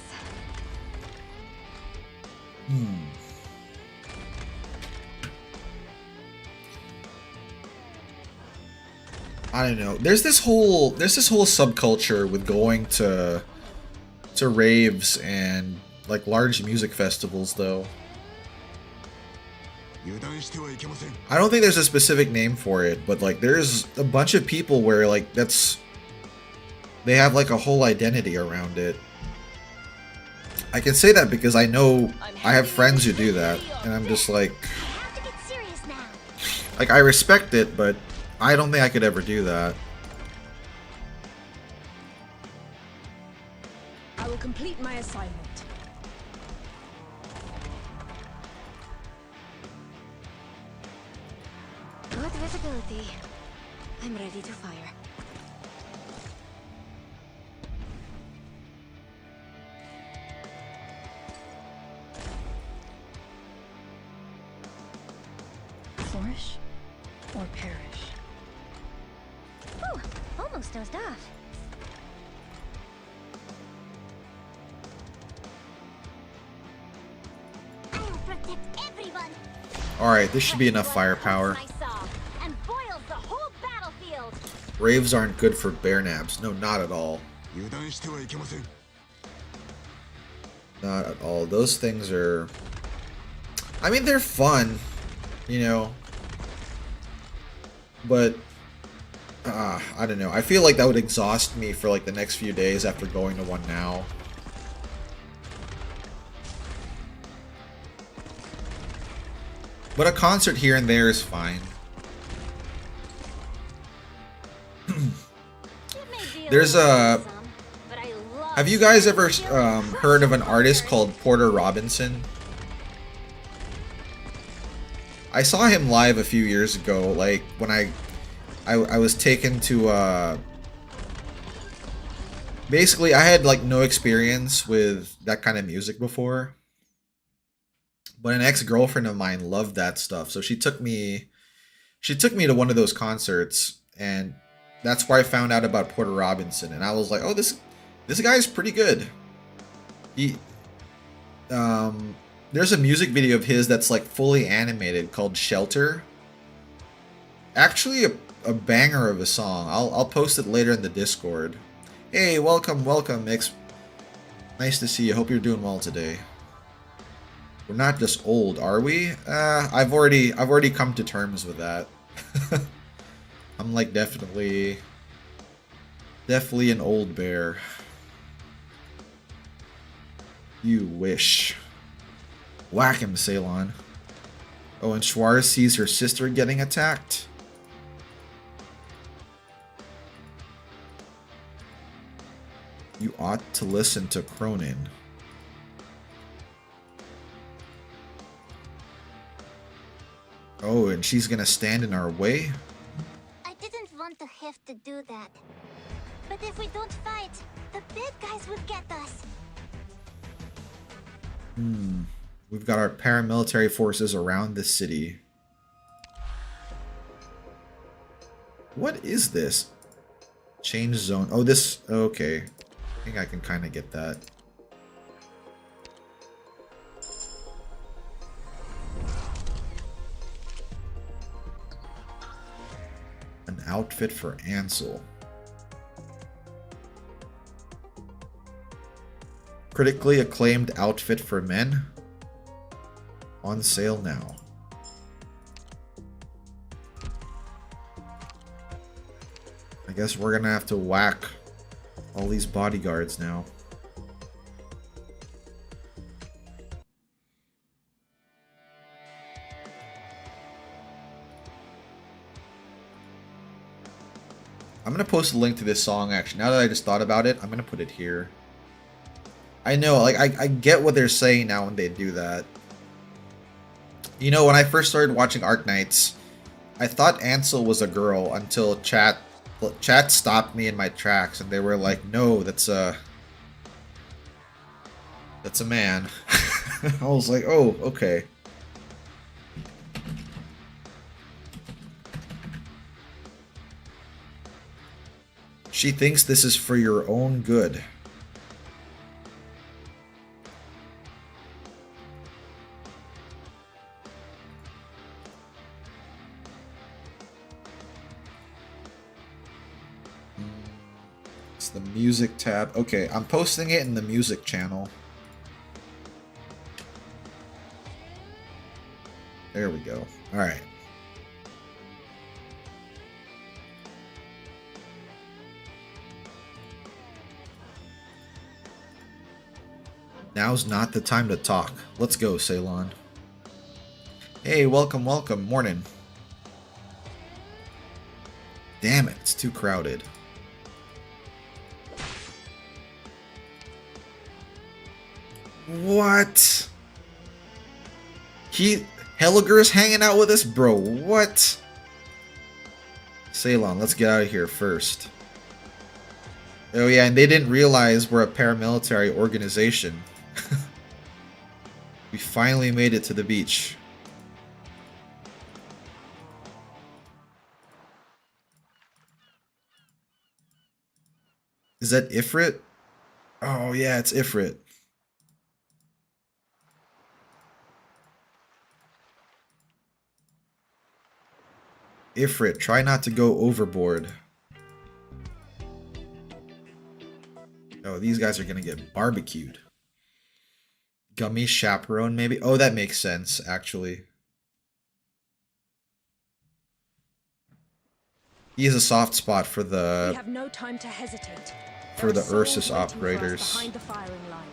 I don't know. There's this whole subculture with going to raves and like large music festivals though. I don't think there's a specific name for it, but like there's a bunch of people where like they have like a whole identity around it. I can say that because I know I have friends who do that, and I'm just like, I respect it, but I don't think I could ever do that. I will complete my assignment. Good visibility. I'm ready to fire. Flourish or perish. Ooh, almost dozed off. I'll protect everyone. Alright, this should be enough firepower. And boils the whole battlefield. Raves aren't good for bear nabs. No, not at all. Not at all. Those things are... I mean, they're fun, you know. But, I don't know. I feel like that would exhaust me for like the next few days after going to one now. But a concert here and there is fine. There's a... Have you guys ever heard of an artist called Porter Robinson? I saw him live a few years ago, like when I was taken to Basically, I had like no experience with that kind of music before, but an ex-girlfriend of mine loved that stuff. So she took me to one of those concerts, and that's where I found out about Porter Robinson, and I was like, "Oh, this guy's pretty good." He there's a music video of his that's like fully animated called Shelter. Actually a banger of a song. I'll post it later in the Discord. Hey, welcome, Mix. Nice to see you. Hope you're doing well today. We're not just old, are we? I've already come to terms with that. I'm like definitely an old bear. You wish. Whack him, Ceylon. Oh, and Schwarz sees her sister getting attacked. You ought to listen to Cronin. Oh, and she's gonna stand in our way? I didn't want to have to do that. But if we don't fight, the bad guys would get us. We've got our paramilitary forces around the city. What is this? Change zone. Oh, this... Okay. I think I can kind of get that. An outfit for Ansel. Critically acclaimed outfit for men. On sale now. I guess we're gonna have to whack all these bodyguards now. I'm gonna post a link to this song actually. Now that I just thought about it, I'm gonna put it here. I know, like, I get what they're saying now when they do that. You know, when I first started watching Arknights, I thought Ansel was a girl until chat stopped me in my tracks and they were like, no, that's a man. I was like, oh, okay. She thinks this is for your own good. It's the music tab. Okay, I'm posting it in the music channel. There we go. All right. Now's not the time to talk. Let's go, Ceylon. Hey, welcome. Morning. Damn it, it's too crowded. What? Helliger's hanging out with us? Bro, what? Ceylon, let's get out of here first. Oh yeah, and they didn't realize we're a paramilitary organization. We finally made it to the beach. Is that Ifrit? Oh yeah, it's Ifrit. Ifrit, try not to go overboard. Oh, these guys are gonna get barbecued. Gummy chaperone, maybe? Oh, that makes sense, actually. He has a soft spot for the... We have no time to hesitate. For the There are Ursus souls waiting for us operators. behind the firing line.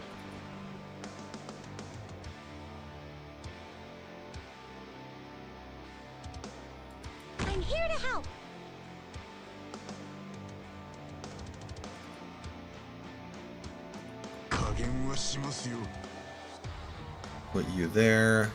I'm here to help. Put you there.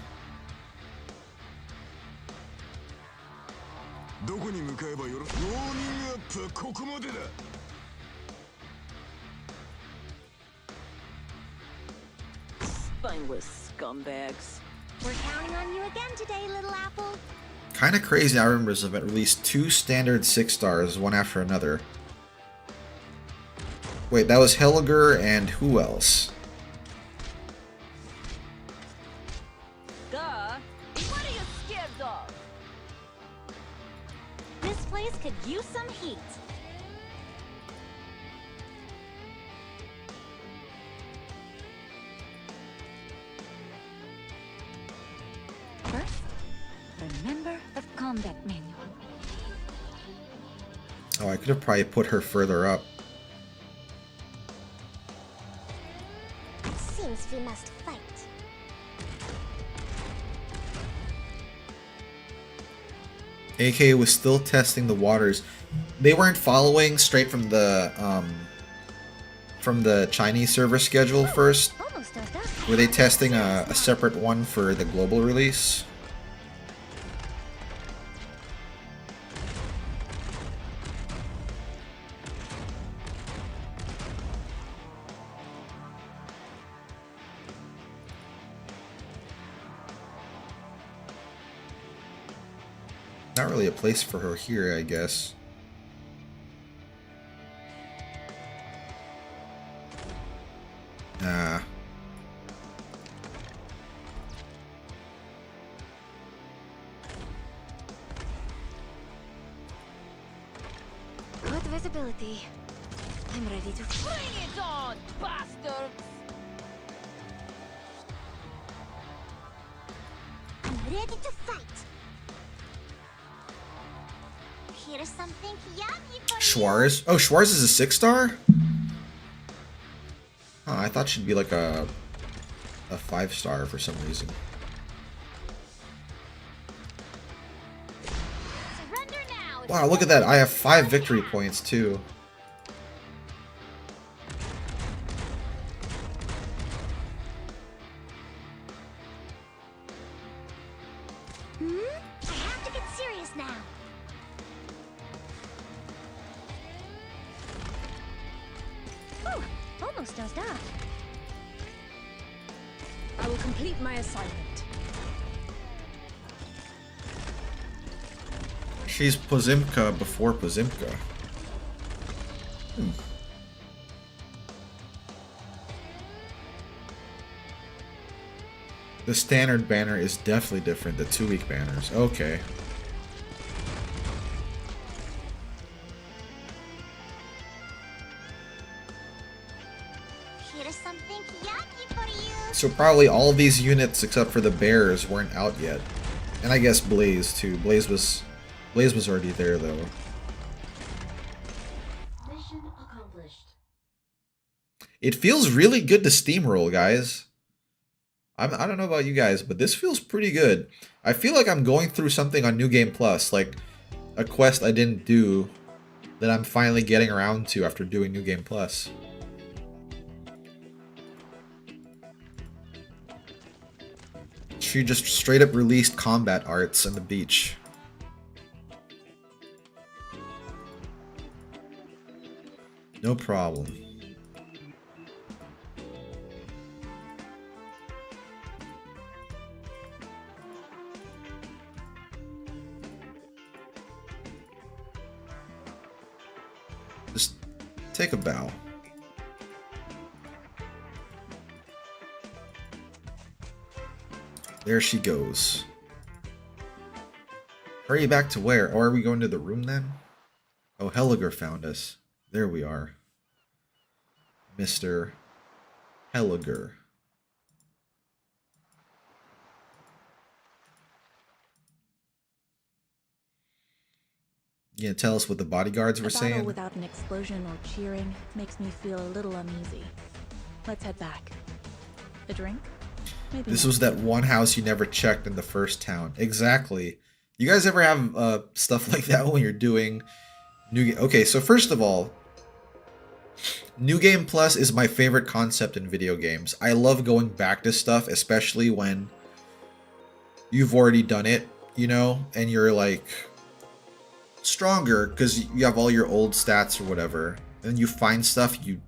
fine with scumbags. We're counting on you again today, little apple. Kind of crazy. I remember this event released 2 standard 6 stars, one after another. Wait, that was Helliger and who else? Duh. What are you scared of? This place could use some heat. First, remember the combat manual. Oh, I could have probably put her further up. Seems we must fight. AK was still testing the waters. They weren't following straight from the Chinese server schedule first. Almost done. Were they testing a separate one for the global release? Not really a place for her here, I guess. Nah. Good visibility. I'm ready to Bring it on, bastards! I'm ready to fight. Here's something yummy for you. Schwarz? Oh, Schwarz is a 6 star? Huh, I thought she'd be like a 5 star for some reason. Surrender now. Wow, look at that. I have 5 victory points too. I have to get serious now. Ooh, almost does that. I will complete my assignment. She's Pozimka before Pozimka. The standard banner is definitely different, the 2-week banners. Okay. Here's something yummy for you. So probably all of these units except for the bears weren't out yet. And I guess Blaze too. Blaze was already there though. Mission accomplished. It feels really good to steamroll, guys. I don't know about you guys, but this feels pretty good. I feel like I'm going through something on New Game Plus, like a quest I didn't do that I'm finally getting around to after doing New Game Plus. She just straight up released combat arts on the beach. No problem. Just take a bow. There she goes. Hurry back to where? Or are we going to the room then? Oh, Helliger found us. There we are. Mr. Helliger. You gonna tell us what the bodyguards were A battle saying? without an explosion or cheering makes me feel a little uneasy. Let's head back. A drink? Maybe This not. was that one house you never checked in the first town. Exactly. You guys ever have stuff like that when you're doing New Game? Okay, so first of all, New Game Plus is my favorite concept in video games. I love going back to stuff, especially when you've already done it, you know, and you're like stronger because you have all your old stats or whatever. And then you find stuff you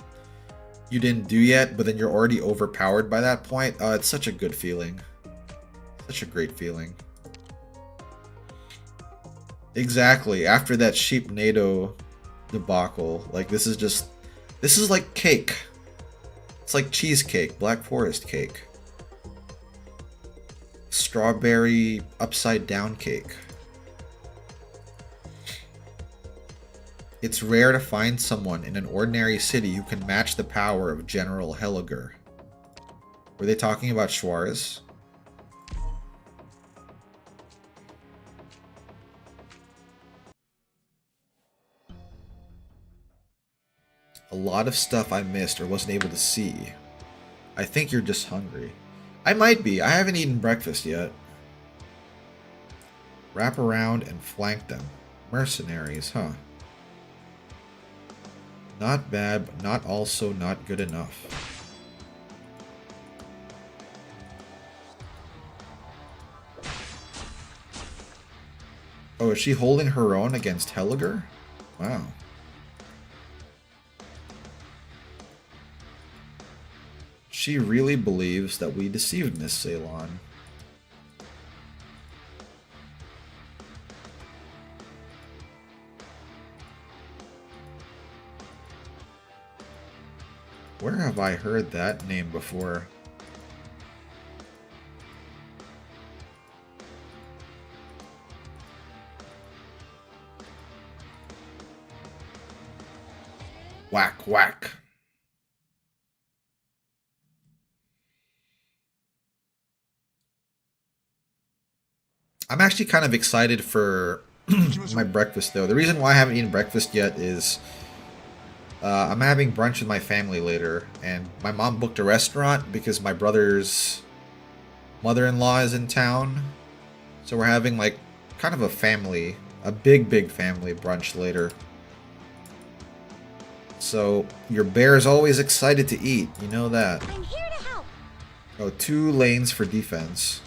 you didn't do yet, but then you're already overpowered by that point. It's such a good feeling. Such a great feeling. Exactly. After that sheep NATO debacle, like this is like cake. It's like cheesecake, Black Forest cake. Strawberry upside down cake. It's rare to find someone in an ordinary city who can match the power of General Helliger. Were they talking about Schwarz? A lot of stuff I missed or wasn't able to see. I think you're just hungry. I might be. I haven't eaten breakfast yet. Wrap around and flank them. Mercenaries, huh? Not bad, but not also not good enough. Oh, is she holding her own against Helliger? Wow. She really believes that we deceived Miss Ceylon. Where have I heard that name before? Whack, whack. I'm actually kind of excited for my breakfast, though. The reason why I haven't eaten breakfast yet is I'm having brunch with my family later, and my mom booked a restaurant because my brother's mother-in-law is in town. So we're having like kind of a big family brunch later. So your bear is always excited to eat, you know that. I'm here to help. Oh, 2 lanes for defense.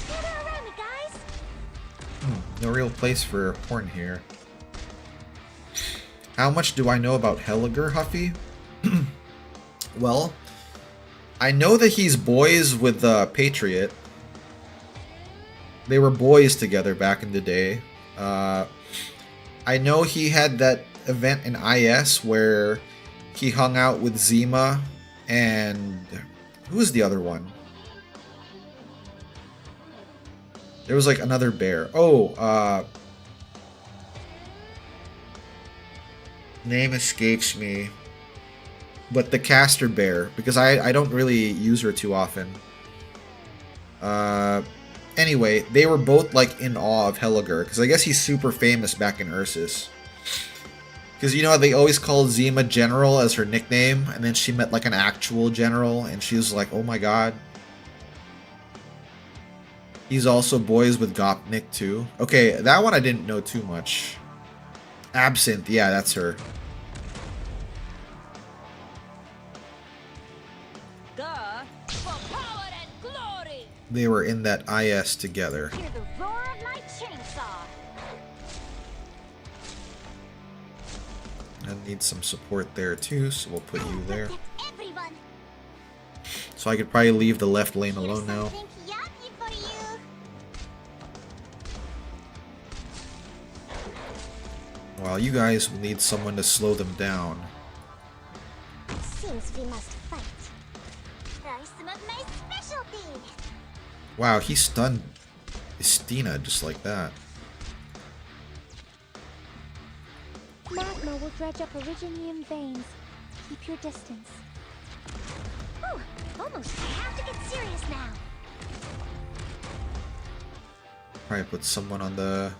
Gather around me, guys. No real place for a horn here. How much do I know about Helliger, Huffy? Well, I know that he's boys with Patriot. They were boys together back in the day. I know he had that event in IS where he hung out with Zima and... who was the other one? There was like another bear. Oh, name escapes me. But the caster bear, because I don't really use her too often. Anyway, they were both like in awe of Helliger, because I guess he's super famous back in Ursus. Because you know how they always called Zima General as her nickname, and then she met like an actual general, and she was like, oh my god. He's also boys with Gopnik too. Okay, that one I didn't know too much. Absinthe, yeah, that's her. For power and glory. They were in that IS together. Hear the roar of my chainsaw. I need some support there too, so we'll put you there. Get everyone. So I could probably leave the left lane alone now. Something yummy for you. While you guys will need someone to slow them down. Seems we must fight. Try some of my specialty. Wow, he stunned Istina just like that. Magma will dredge up originium veins. Keep your distance. Whew, almost have to get serious now. Probably put someone on the...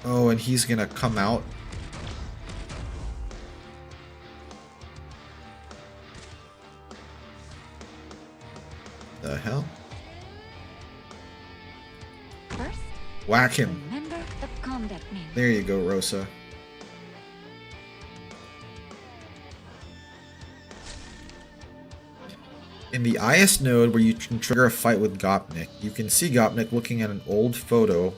Oh, and he's gonna come out. The hell? First, Whack him. remember the combat name. There you go, Rosa. In the IS node where you can trigger a fight with Gopnik, you can see Gopnik looking at an old photo,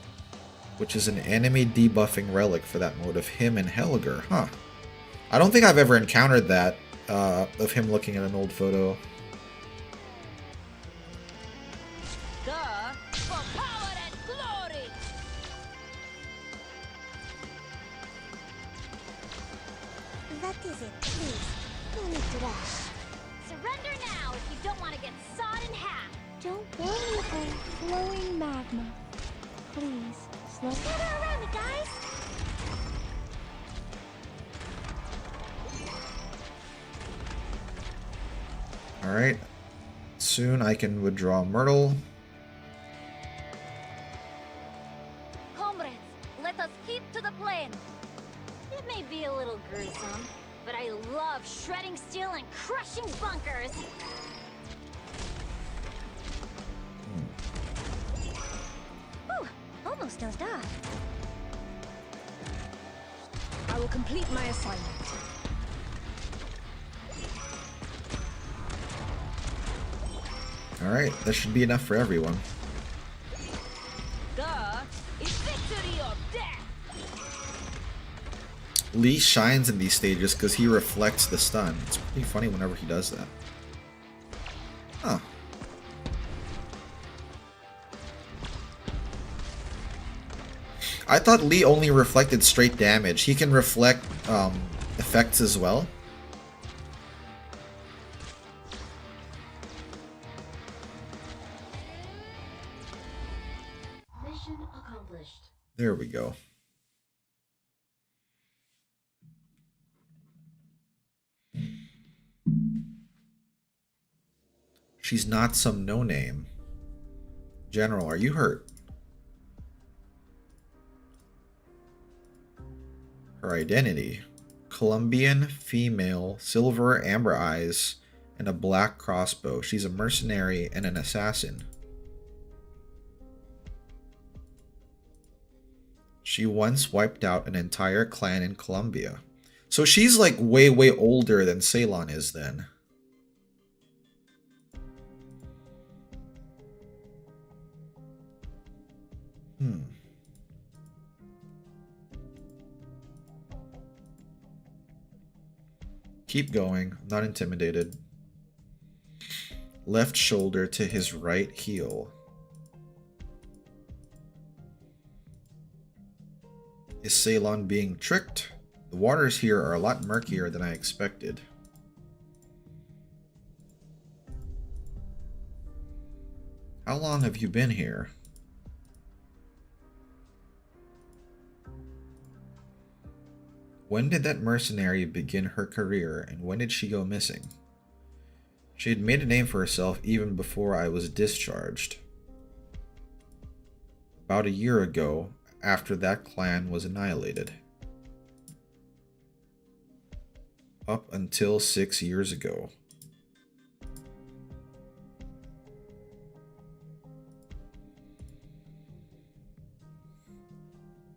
which is an enemy debuffing relic for that mode of him and Helger. Huh. I don't think I've ever encountered that, of him looking at an old photo. Duh, for power and glory! That is it, please. No need to rush. Surrender now if you don't want to get sawed in half. Don't worry, oh flowing magma. Please, slow down around me, guys. Alright. Soon I can withdraw Myrtle. Comrades, let us keep to the plan. It may be a little gruesome, but I love shredding steel and crushing bunkers. Whew, almost dozed off. I will complete my assignment. Alright, that should be enough for everyone. Duh, is victory or death? Lee shines in these stages because he reflects the stun. It's pretty funny whenever he does that. Huh. I thought Lee only reflected straight damage. He can reflect effects as well. Mission accomplished. There we go. She's not some no-name. General, are you hurt? Her identity. Colombian, female, silver, amber eyes, and a black crossbow. She's a mercenary and an assassin. She once wiped out an entire clan in Colombia. So she's like way, way older than Ceylon is then. Keep going. I'm not intimidated. Left shoulder to his right heel. Is Ceylon being tricked? The waters here are a lot murkier than I expected. How long have you been here? When did that mercenary begin her career, and when did she go missing? She had made a name for herself even before I was discharged. About a year ago, after that clan was annihilated. Up until 6 years ago.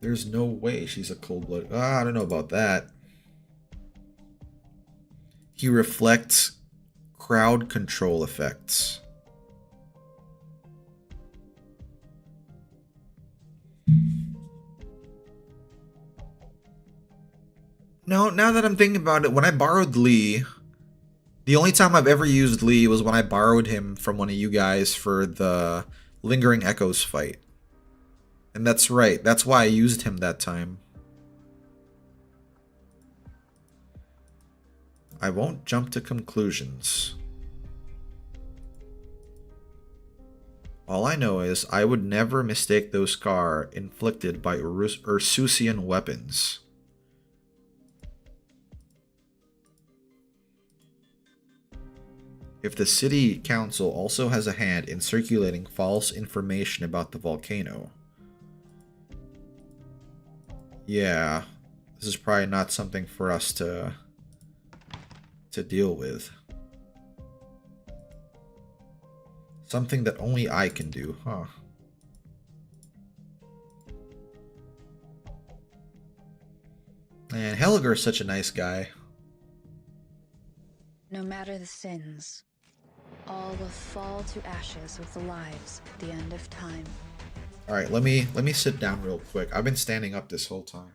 There's no way she's a cold-blooded... I don't know about that. He reflects crowd control effects. No, now that I'm thinking about it, when I borrowed Lee, the only time I've ever used Lee was when I borrowed him from one of you guys for the Lingering Echoes fight. And that's right, that's why I used him that time. I won't jump to conclusions. All I know is I would never mistake those scars inflicted by Ursusian weapons. If the city council also has a hand in circulating false information about the volcano, yeah, this is probably not something for us to deal with. Something that only I can do, huh? And Helger is such a nice guy. No matter the sins, All will fall to ashes with the lives at the end of time. All right, let me sit down real quick. I've been standing up this whole time.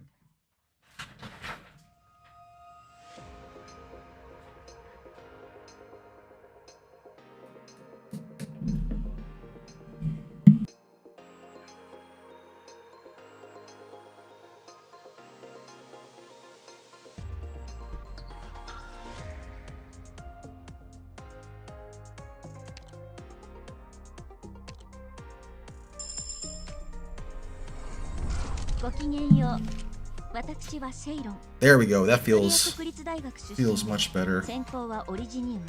There we go. That feels much better. 専攻はオリジニウム。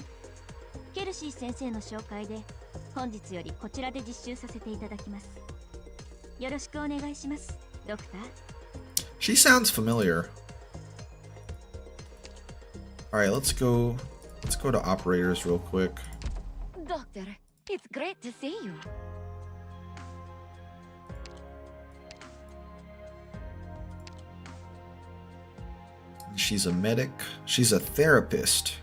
ケルシー先生の紹介で本日よりこちらで実習させていただきます。よろしくお願いします、ドクター。She sounds familiar. All right, let's go to operators real quick. Doctor, it's great to see you. She's a medic. She's a therapist.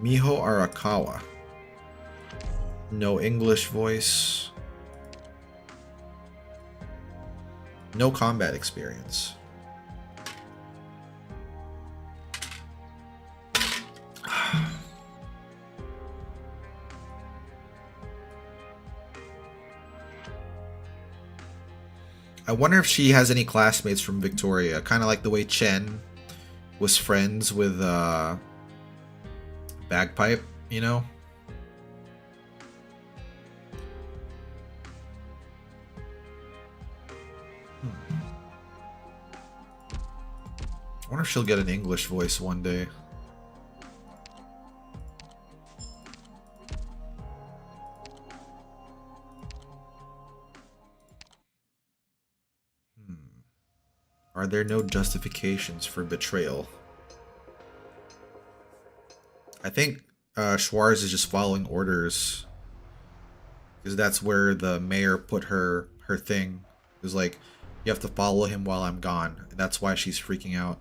Miho Arakawa. No English voice. No combat experience. I wonder if she has any classmates from Victoria, kind of like the way Chen was friends with Bagpipe, you know? I wonder if she'll get an English voice one day. Are there no justifications for betrayal? I think Schwarz is just following orders. Because that's where the mayor put her thing. It was like, you have to follow him while I'm gone. And that's why she's freaking out.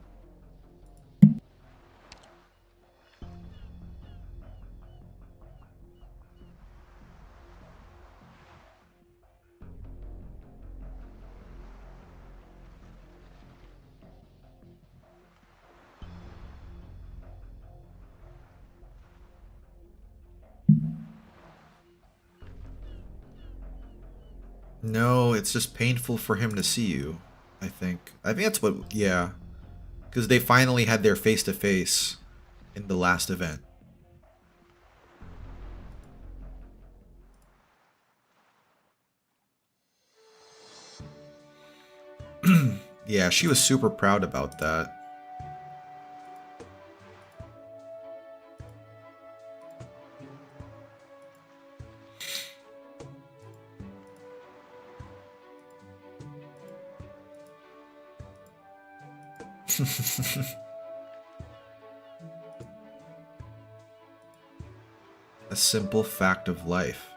No, it's just painful for him to see you, I think. I think that's what, yeah. Because they finally had their face-to-face in the last event. Yeah, she was super proud about that. A simple fact of life.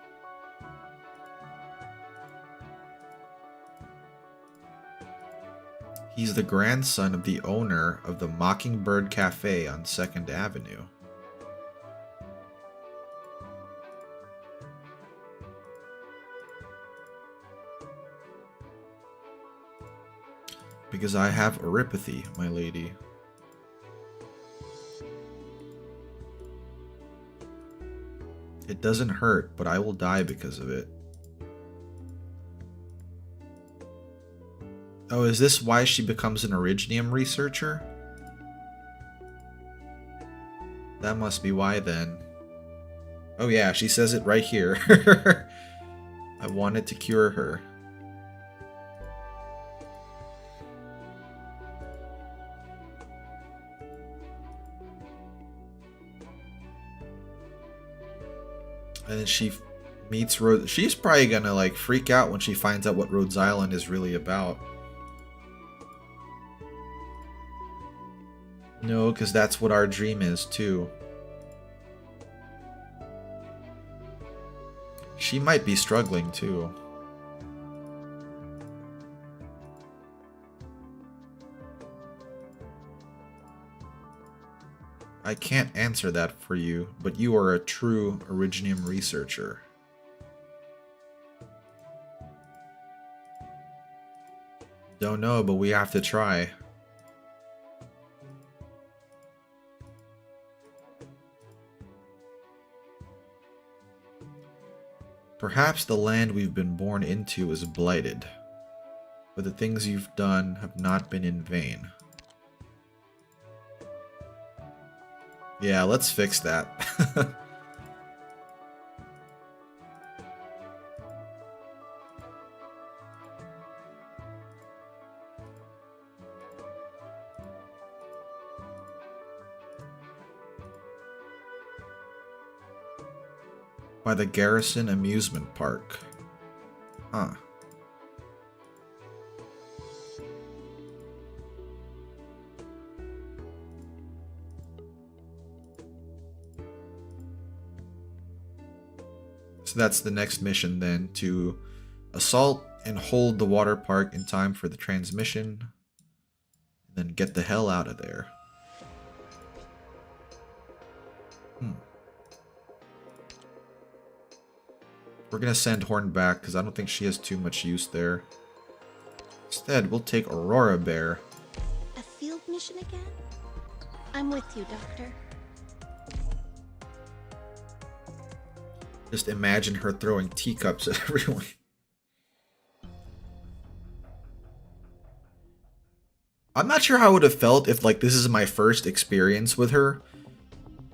He's the grandson of the owner of the Mockingbird Cafe on 2nd Avenue. Because I have oropathy, my lady. It doesn't hurt, but I will die because of it. Oh, is this why she becomes an Originium researcher? That must be why then. Oh yeah, she says it right here. I wanted to cure her. And then she meets Rhodes. She's probably gonna like freak out when she finds out what Rhodes Island is really about. No, because that's what our dream is too. She might be struggling too. I can't answer that for you, but you are a true Originium researcher. Don't know, but we have to try. Perhaps the land we've been born into is blighted, but the things you've done have not been in vain. Yeah, let's fix that. By the Garrison Amusement Park. Huh. So that's the next mission then, to assault and hold the water park in time for the transmission, and then get the hell out of there. We're gonna send Horn back because I don't think she has too much use there. Instead, we'll take Aurora Bear. A field mission again? I'm with you, Doctor. Just imagine her throwing teacups at everyone. I'm not sure how I would have felt if, like, this is my first experience with her.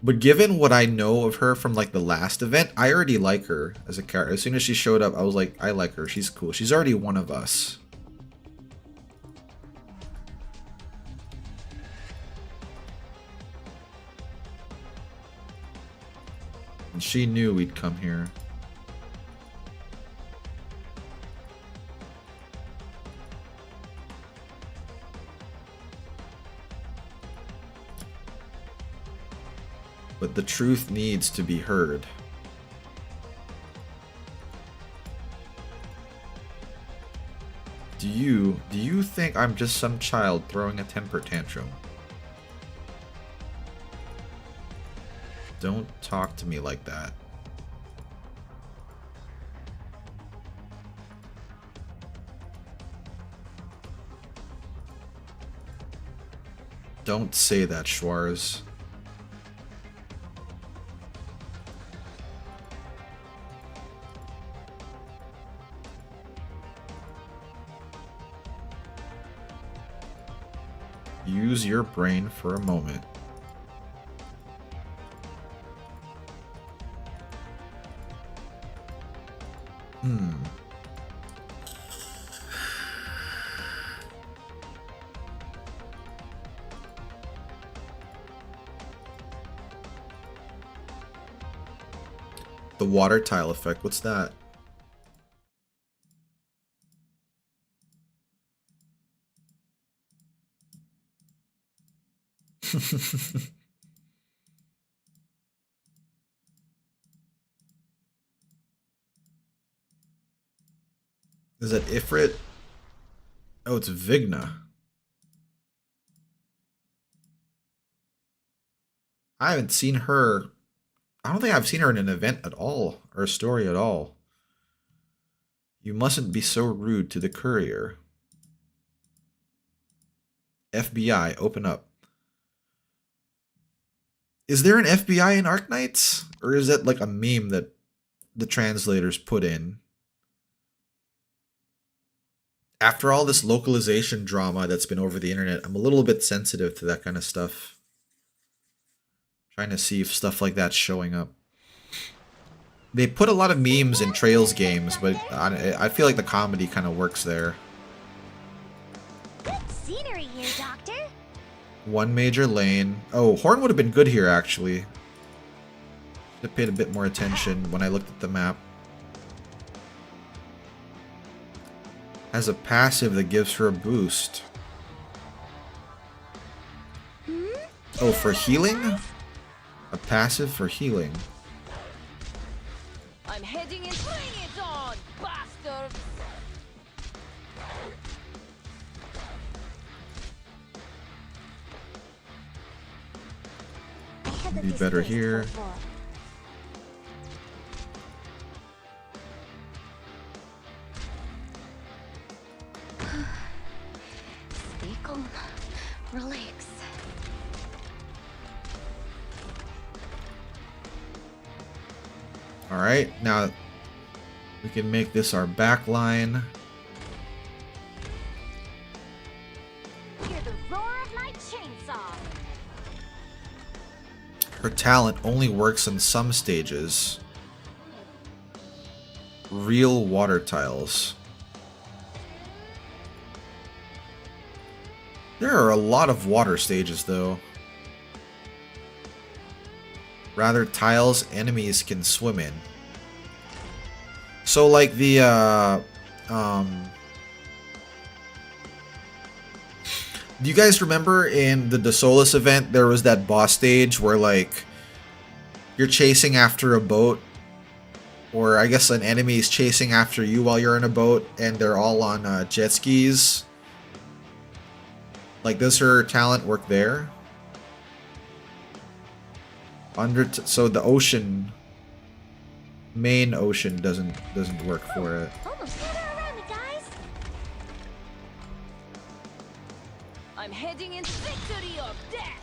But given what I know of her from, like, the last event, I already like her as a character. As soon as she showed up, I was like, I like her. She's cool. She's already one of us. And she knew we'd come here. But the truth needs to be heard. Do you think I'm just some child throwing a temper tantrum? Don't talk to me like that. Don't say that, Schwarz. Use your brain for a moment. The water tile effect, what's that? Is that Ifrit? Oh, it's Vigna. I haven't seen her. I don't think I've seen her in an event at all, or a story at all. You mustn't be so rude to the courier. FBI, open up. Is there an FBI in Arknights? Or is that like a meme that the translators put in? After all this localization drama that's been over the internet, I'm a little bit sensitive to that kind of stuff. Trying to see if stuff like that's showing up. They put a lot of memes in Trails games, but I feel like the comedy kind of works there. Good scenery here, Doctor. One major lane. Oh, Horn would have been good here, actually. Should have paid a bit more attention when I looked at the map. Has a passive that gives her a boost. Oh, for healing? A passive for healing. I'm heading in. Bring it on, bastards! that Be is better tasteful here. for. Stay calm. Relax. Alright, now we can make this our back line. Hear the roar of my chainsaw. Her talent only works on some stages. Real water tiles. There are a lot of water stages, though. Rather, tiles enemies can swim in. So, like the, do you guys remember in the DeSolis event, there was that boss stage where, like, you're chasing after a boat? Or I guess an enemy is chasing after you while you're in a boat, and they're all on jet skis? Like, does her talent work there? So the ocean, main ocean doesn't work for it. Almost gather around me, guys. I'm heading into victory or death.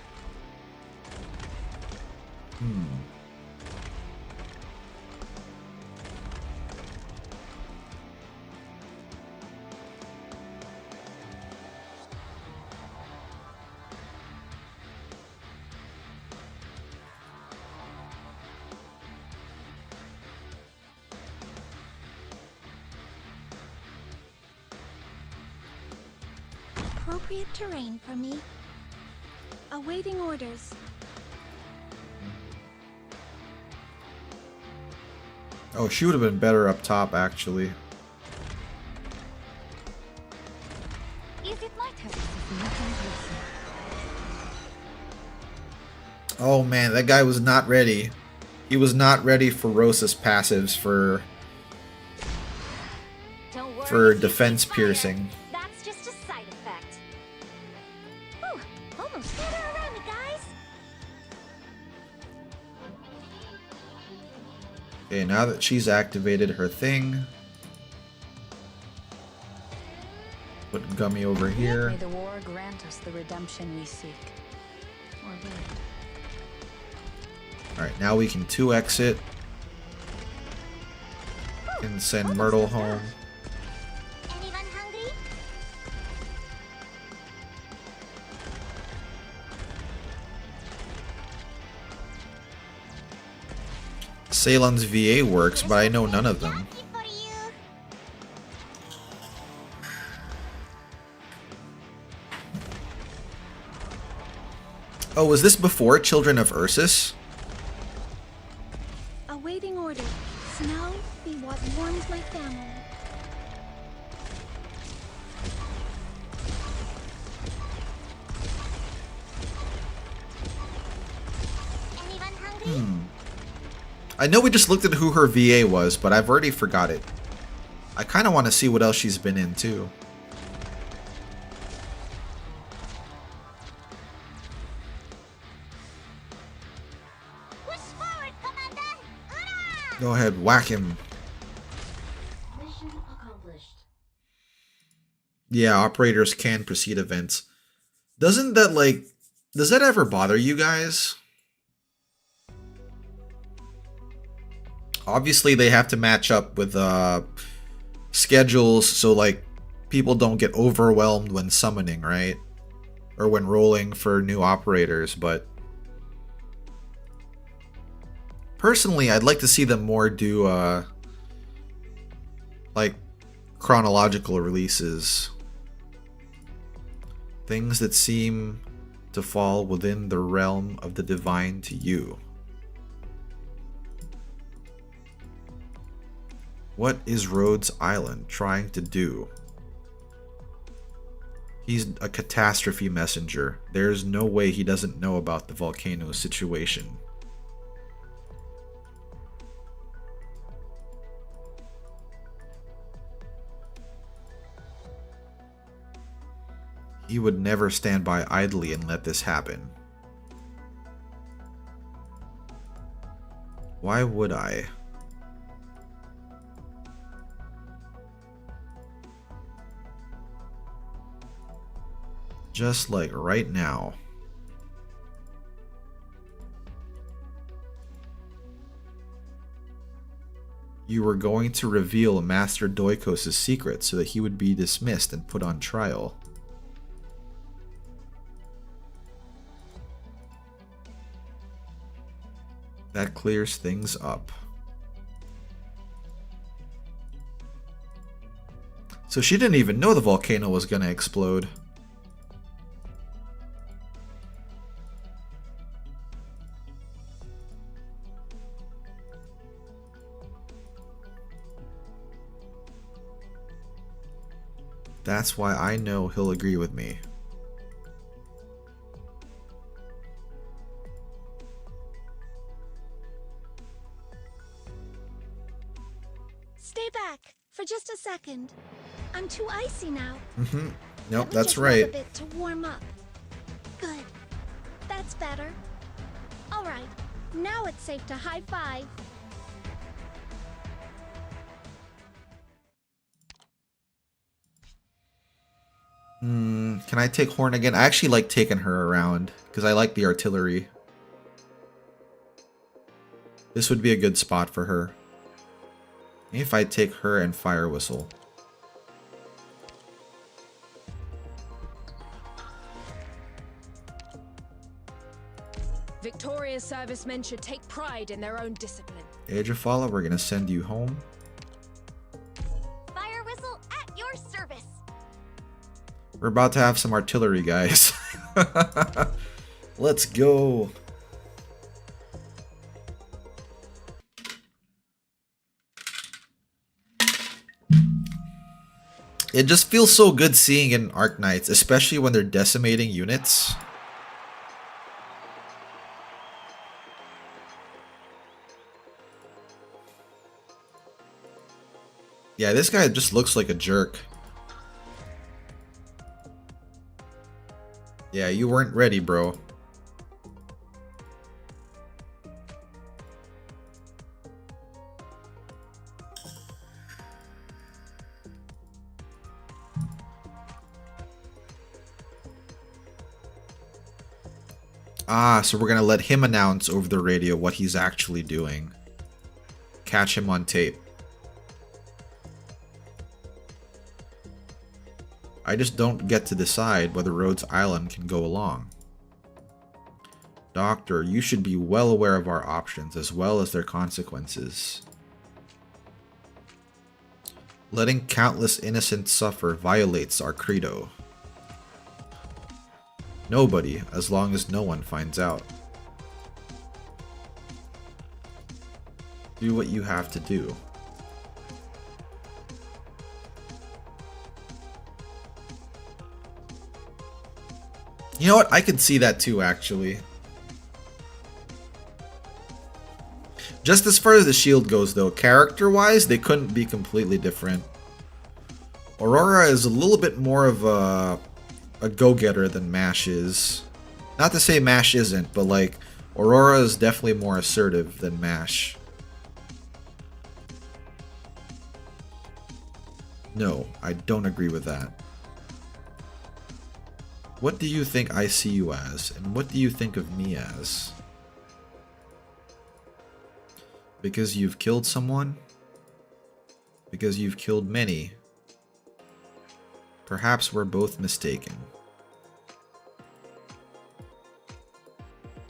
Appropriate terrain for me. Awaiting orders. Oh, she would have been better up top, actually. Is it my turn? Nothing personal. Oh man, that guy was not ready. He was not ready for Rosa's passives for Don't worry if you defense see fire. piercing. That's just a side effect. Whew, almost gather around me, guys. Okay, now that she's activated her thing, put Gummy over here. May the war grant us the redemption we seek. Or will it? Alright, now we can 2x it. And send Myrtle home. Anyone hungry? Ceylon's VA works, but I know none of them. Lucky for you. Oh, was this before Children of Ursus? Awaiting order. Snow be what warms my family. Anyone hungry? I know we just looked at who her VA was, but I've already forgot it. I kind of want to see what else she's been in, too. Push forward, Commander! Hurrah! Go ahead, whack him. Mission accomplished. Yeah, operators can precede events. Doesn't that, like... Does that ever bother you guys? Obviously, they have to match up with schedules, so, like, people don't get overwhelmed when summoning, right? Or when rolling for new operators, but... Personally, I'd like to see them more do, like, chronological releases. Things that seem to fall within the realm of the divine to you. What is Rhodes Island trying to do? He's a catastrophe messenger. There's no way he doesn't know about the volcano situation. He would never stand by idly and let this happen. Why would I? Just like right now. You were going to reveal Master Doikos' secret so that he would be dismissed and put on trial. That clears things up. So she didn't even know the volcano was gonna explode. That's why I know he'll agree with me. Stay back for just a second. I'm too icy now. Nope, Let me that's just right. rub a bit to warm up. Good. That's better. All right. Now it's safe to high five. Can I take Horn again? I actually like taking her around because I like the artillery. This would be a good spot for her. Maybe if I take her and Fire Whistle. Victoria's servicemen should take pride in their own discipline. Ajafala, we're gonna send you home. Fire whistle at your service. We're about to have some artillery, guys. Let's go. It just feels so good seeing in Arknights, especially when they're decimating units. Yeah, this guy just looks like a jerk. Yeah, you weren't ready, bro. Ah, so we're gonna let him announce over the radio what he's actually doing. Catch him on tape. I just don't get to decide whether Rhodes Island can go along. Doctor, you should be well aware of our options as well as their consequences. Letting countless innocents suffer violates our credo. Nobody, as long as no one finds out. Do what you have to do. You know what? I could see that too, actually. Just as far as the shield goes, though, character-wise, they couldn't be completely different. Aurora is a little bit more of a go-getter than Mash is. Not to say Mash isn't, but like, Aurora is definitely more assertive than Mash. No, I don't agree with that. What do you think I see you as, and what do you think of me as? Because you've killed someone? Because you've killed many? Perhaps we're both mistaken.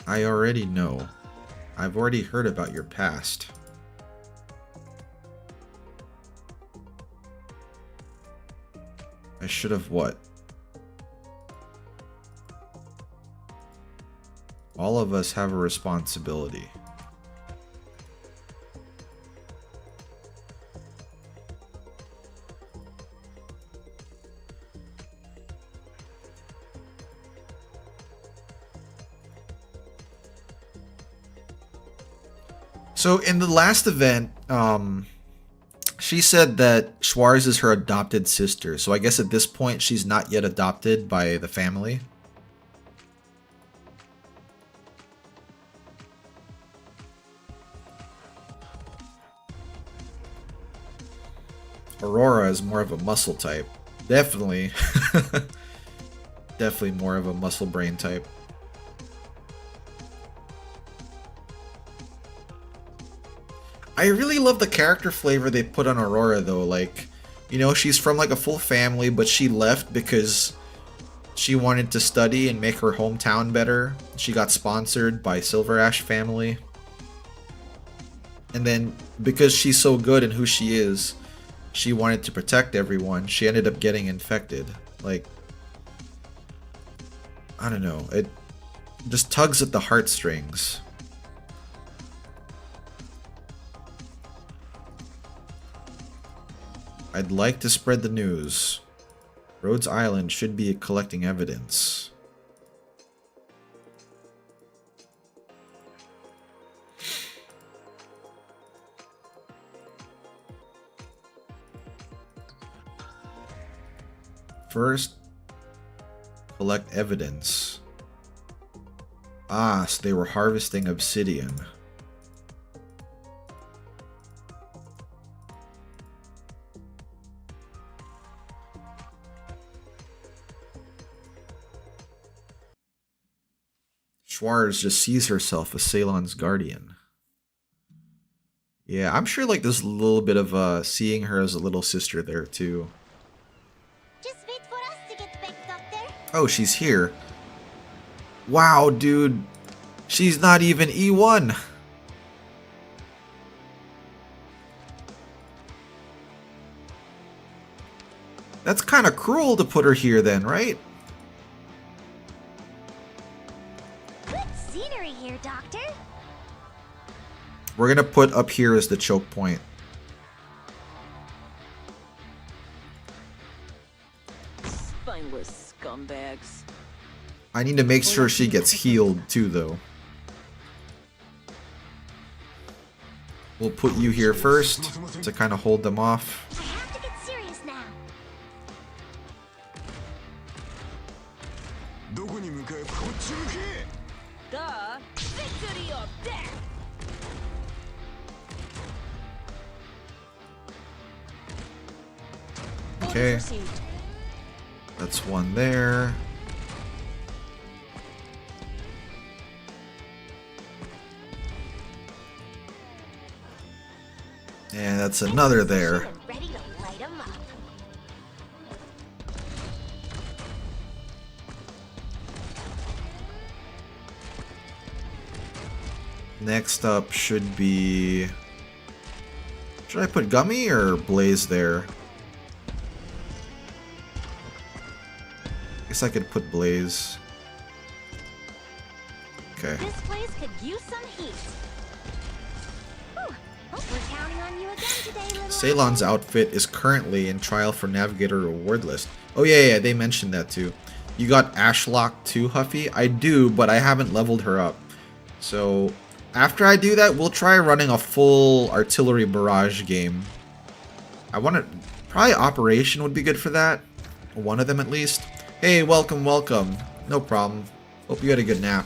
I already know. I've already heard about your past. I should have what? All of us have a responsibility. So in the last event, she said that Schwarz is her adopted sister. So I guess at this point she's not yet adopted by the family. Aurora is more of a muscle type. Definitely. Definitely more of a muscle brain type. I really love the character flavor they put on Aurora though. Like, you know, she's from like a full family, but she left because she wanted to study and make her hometown better. She got sponsored by Silver Ash family. And then because she's so good in who she is, she wanted to protect everyone. She ended up getting infected. Like, I don't know. It just tugs at the heartstrings. I'd like to spread the news. Rhodes Island should be collecting evidence. First, collect evidence. Ah, so they were harvesting obsidian. Schwarz just sees herself as Ceylon's guardian. Yeah, I'm sure like there's a little bit of seeing her as a little sister there too. Just wait for us to get back, Doctor. Oh, she's here. Wow, dude. She's not even E1. That's kind of cruel to put her here then, right? Good scenery here, Doctor. We're gonna put up here as the choke point. Spineless scumbags. I need to make sure she gets healed too, though. We'll put you here first to kind of hold them off. I have to get serious now. Duh. Victory or death. Okay, Orders received. that's one there. And that's another there. And ready to light 'em up. Next up should be... Should I put Gummy or Blaze there? Guess I could put Blaze. Okay. This place could use some heat. Whew. Hope we're counting on you again today, little. Ceylon's outfit is currently in trial for Navigator reward list. Oh yeah, they mentioned that too. You got Ashlock too, Huffy? I do, but I haven't leveled her up. So after I do that, we'll try running a full artillery barrage game. I want to... Probably Operation would be good for that. One of them at least. Hey, welcome, welcome. No problem. Hope you had a good nap.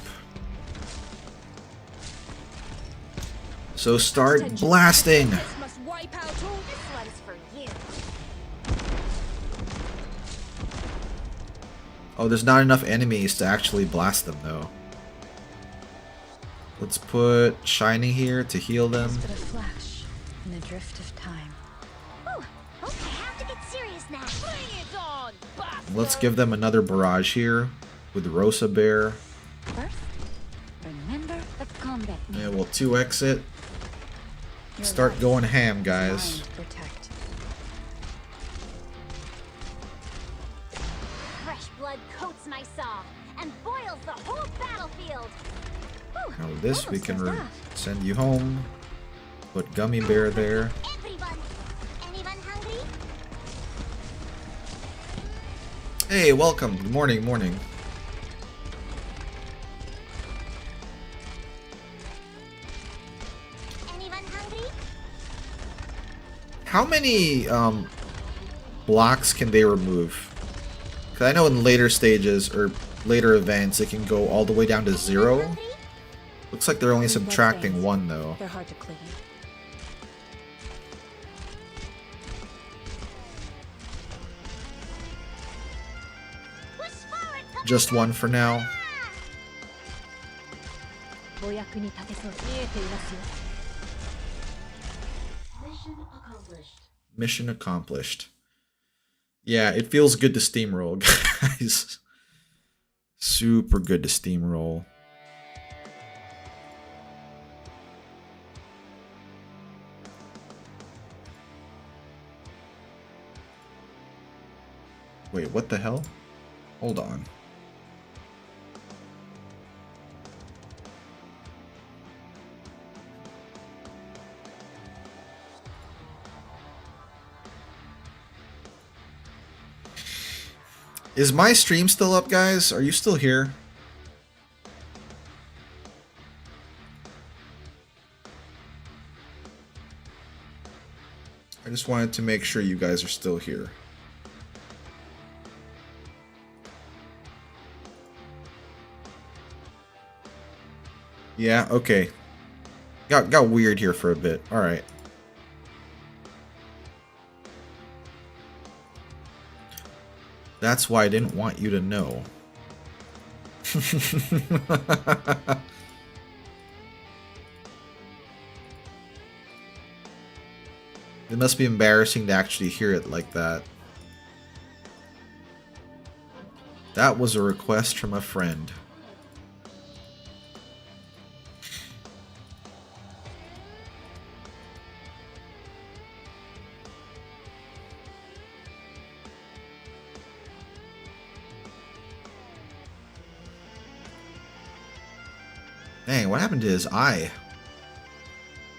So start Attention. blasting! The Tempest must wipe out all. This one's for you. Oh, there's not enough enemies to actually blast them though. Let's put Shiny here to heal them. But a flash in the drift of time. Whew. Hope I have to get serious now. Bring it on, bastard. Let's give them another barrage here with Rosa Bear. First, remember the combat. Yeah, we'll 2x it. Your Start life going ham, is guys. mine to protect. Fresh blood coats my saw and boils the whole battlefield. Whew. Now with this, we Almost can as rough. send you home. Put Gummy Bear there. Everyone. Anyone hungry? Hey, welcome. Good morning, morning. Anyone hungry? How many blocks can they remove? Because I know in later stages or later events it can go all the way down to 0. Hungry? Looks like they're only Blood subtracting stains. 1 though. They're hard to clean. Just one for now. お役に立てそう見えていますよ Mission accomplished. Yeah, it feels good to steamroll, guys. Super good to steamroll. Wait, what the hell? Hold on. Is my stream still up, guys? Are you still here? I just wanted to make sure you guys are still here. Yeah, okay. Got weird here for a bit. Alright. That's why I didn't want you to know. It must be embarrassing to actually hear it like that. That was a request from a friend. Dang, what happened to his eye?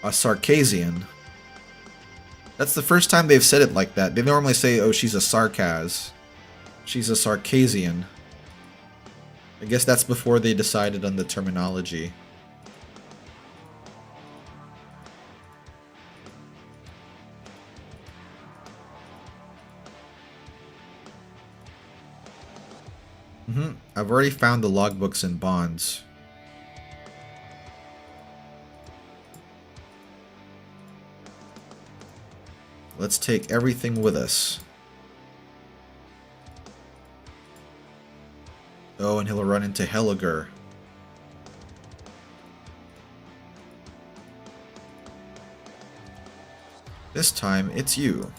A Sarkazian. That's the first time they've said it like that. They normally say, oh, she's a Sarkaz. She's a Sarkazian. I guess that's before they decided on the terminology. I've already found the logbooks and bonds. Let's take everything with us. Oh, and he'll run into Heliger. This time, it's you.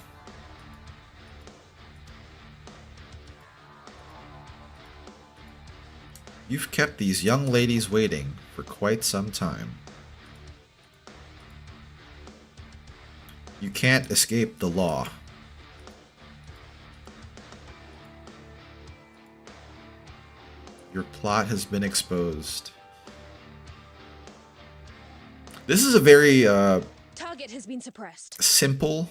You've kept these young ladies waiting for quite some time. You can't escape the law. Your plot has been exposed. This is a very Target has been suppressed. simple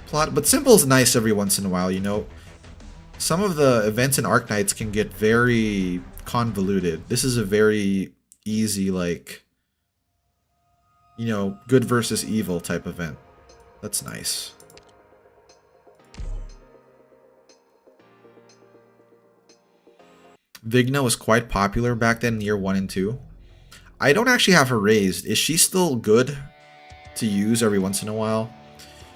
plot, but simple is nice every once in a while, you know. Some of the events in Arknights can get very convoluted. This is a very easy, like, you know, good versus evil type event. That's nice. Vigna was quite popular back then in year 1 and 2. I don't actually have her raised. Is she still good to use every once in a while?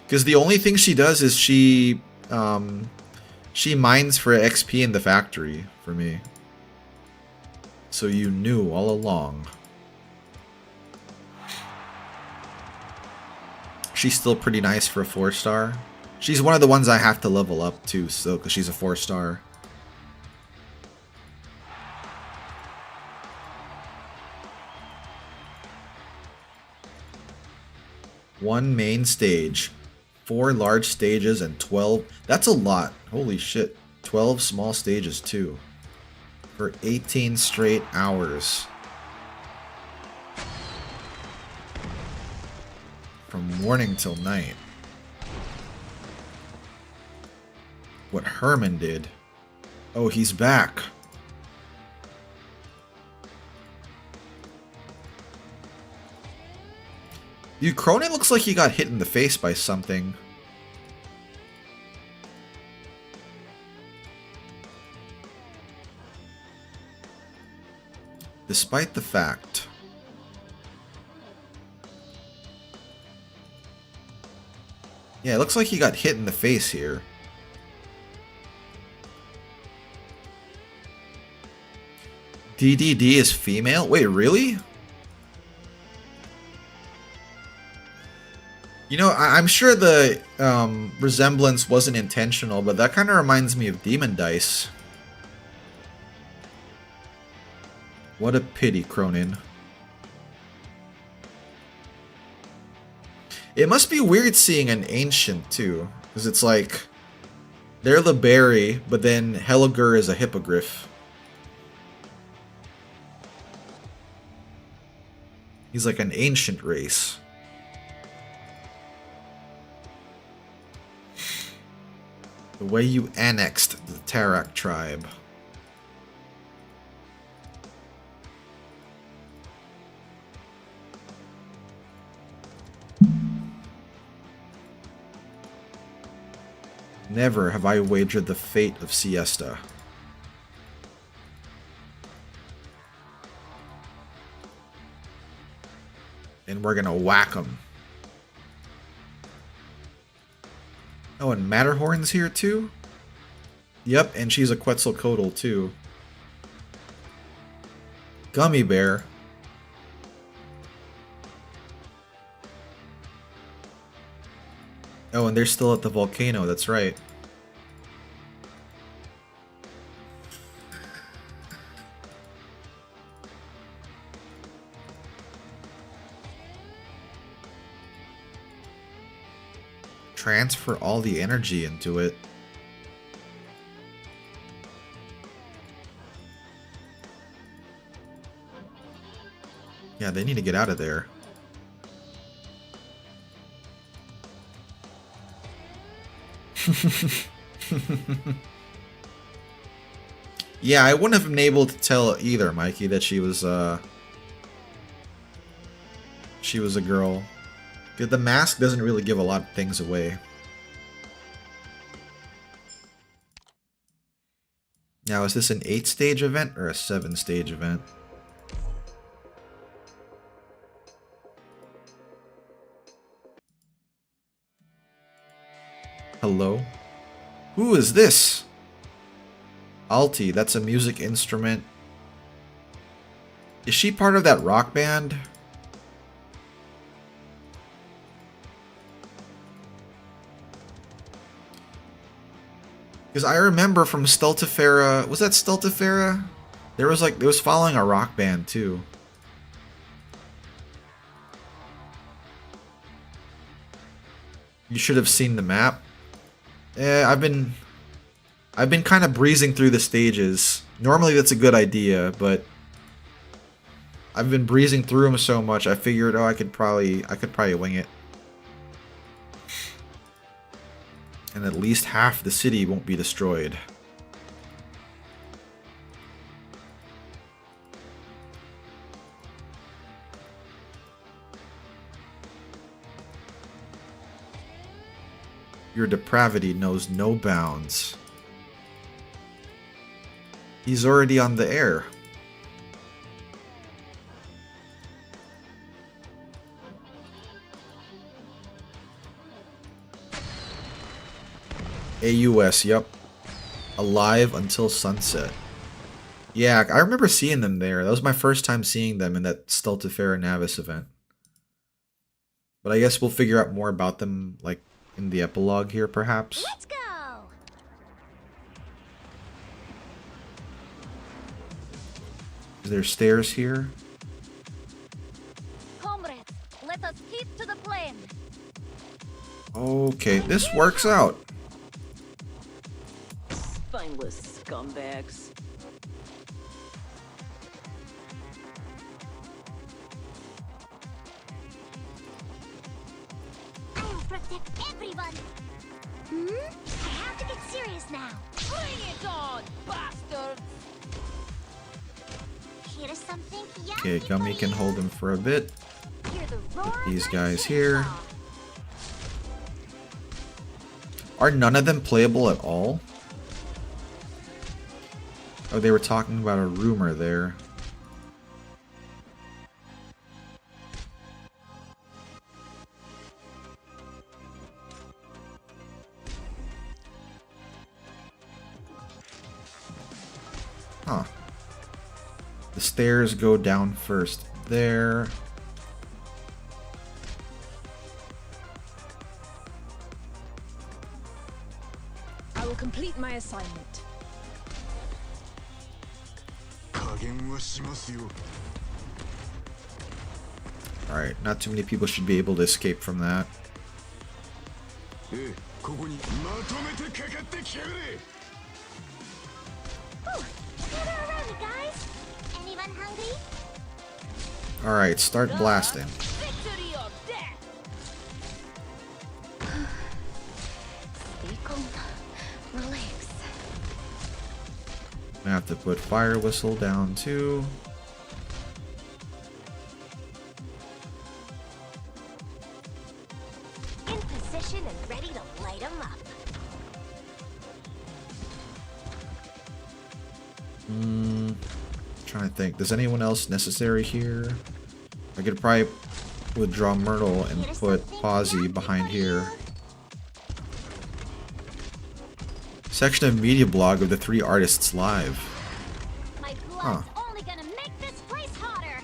Because the only thing she does is she mines for XP in the factory for me. So you knew all along. She's still pretty nice for a 4-star. She's one of the ones I have to level up too, so because she's a 4-star. One main stage, 4 large stages, and 12. That's a lot. Holy shit. 12 small stages too. For 18 straight hours. From morning till night. What Herman did. Oh, he's back. Cronin looks like he got hit in the face by something. Despite the fact. Yeah, it looks like he got hit in the face here. DDD is female? Wait, really? You know, I'm sure the resemblance wasn't intentional, but that kind of reminds me of Demon Dice. What a pity, Cronin. It must be weird seeing an ancient, too. Because it's like, they're the berry, but then Helliger is a hippogriff. He's like an ancient race. The way you annexed the Tarak tribe. Never have I wagered the fate of Siesta. And we're gonna whack them. Oh, and Matterhorn's here too? Yep, and she's a Quetzalcoatl too. Gummy Bear. Oh, and they're still at the volcano, that's right. Transfer all the energy into it. Yeah, they need to get out of there. Yeah, I wouldn't have been able to tell either, Mikey, that she was a girl. The mask doesn't really give a lot of things away. Now, is this an 8-stage event or a 7-stage event? Hello? Who is this? Alti, that's a music instrument. Is she part of that rock band? Because I remember from Stultifera, was that Stultifera? There was following a rock band too. You should have seen the map. I've been kind of breezing through the stages. Normally that's a good idea, but I've been breezing through them so much I figured, oh, I could probably wing it. And at least half the city won't be destroyed. Your depravity knows no bounds. He's already on the air. AUS, yep. Alive until sunset. Yeah, I remember seeing them there. That was my first time seeing them in that Stultifera Navis event. But I guess we'll figure out more about them, like, in the epilogue here, perhaps. Let's go! Is there stairs here? Comrades, let us keep to the plan. Okay, this works out. Spineless scumbags. I'll protect everyone! I have to get serious now. Bring it on, bastards! Here's something yummy. Okay, Gummy can hold him for a bit. Hear the roar Put of these my guys chainsaw. here. Are none of them playable at all? Oh, they were talking about a rumor there. Huh. stairs go down first there. I will complete my assignment. Alright, not too many people should be able to escape from that. Gather around, guys. Anyone hungry? Alright, start blasting. Victory or death! Stay calm. Relax. I have to put fire whistle down too. In position and ready to light them up. Trying to think. Does anyone else necessary here? I could probably withdraw Myrtle and put Posy behind here. Section of media blog of the 3 artists live. My blood's only gonna make this place hotter.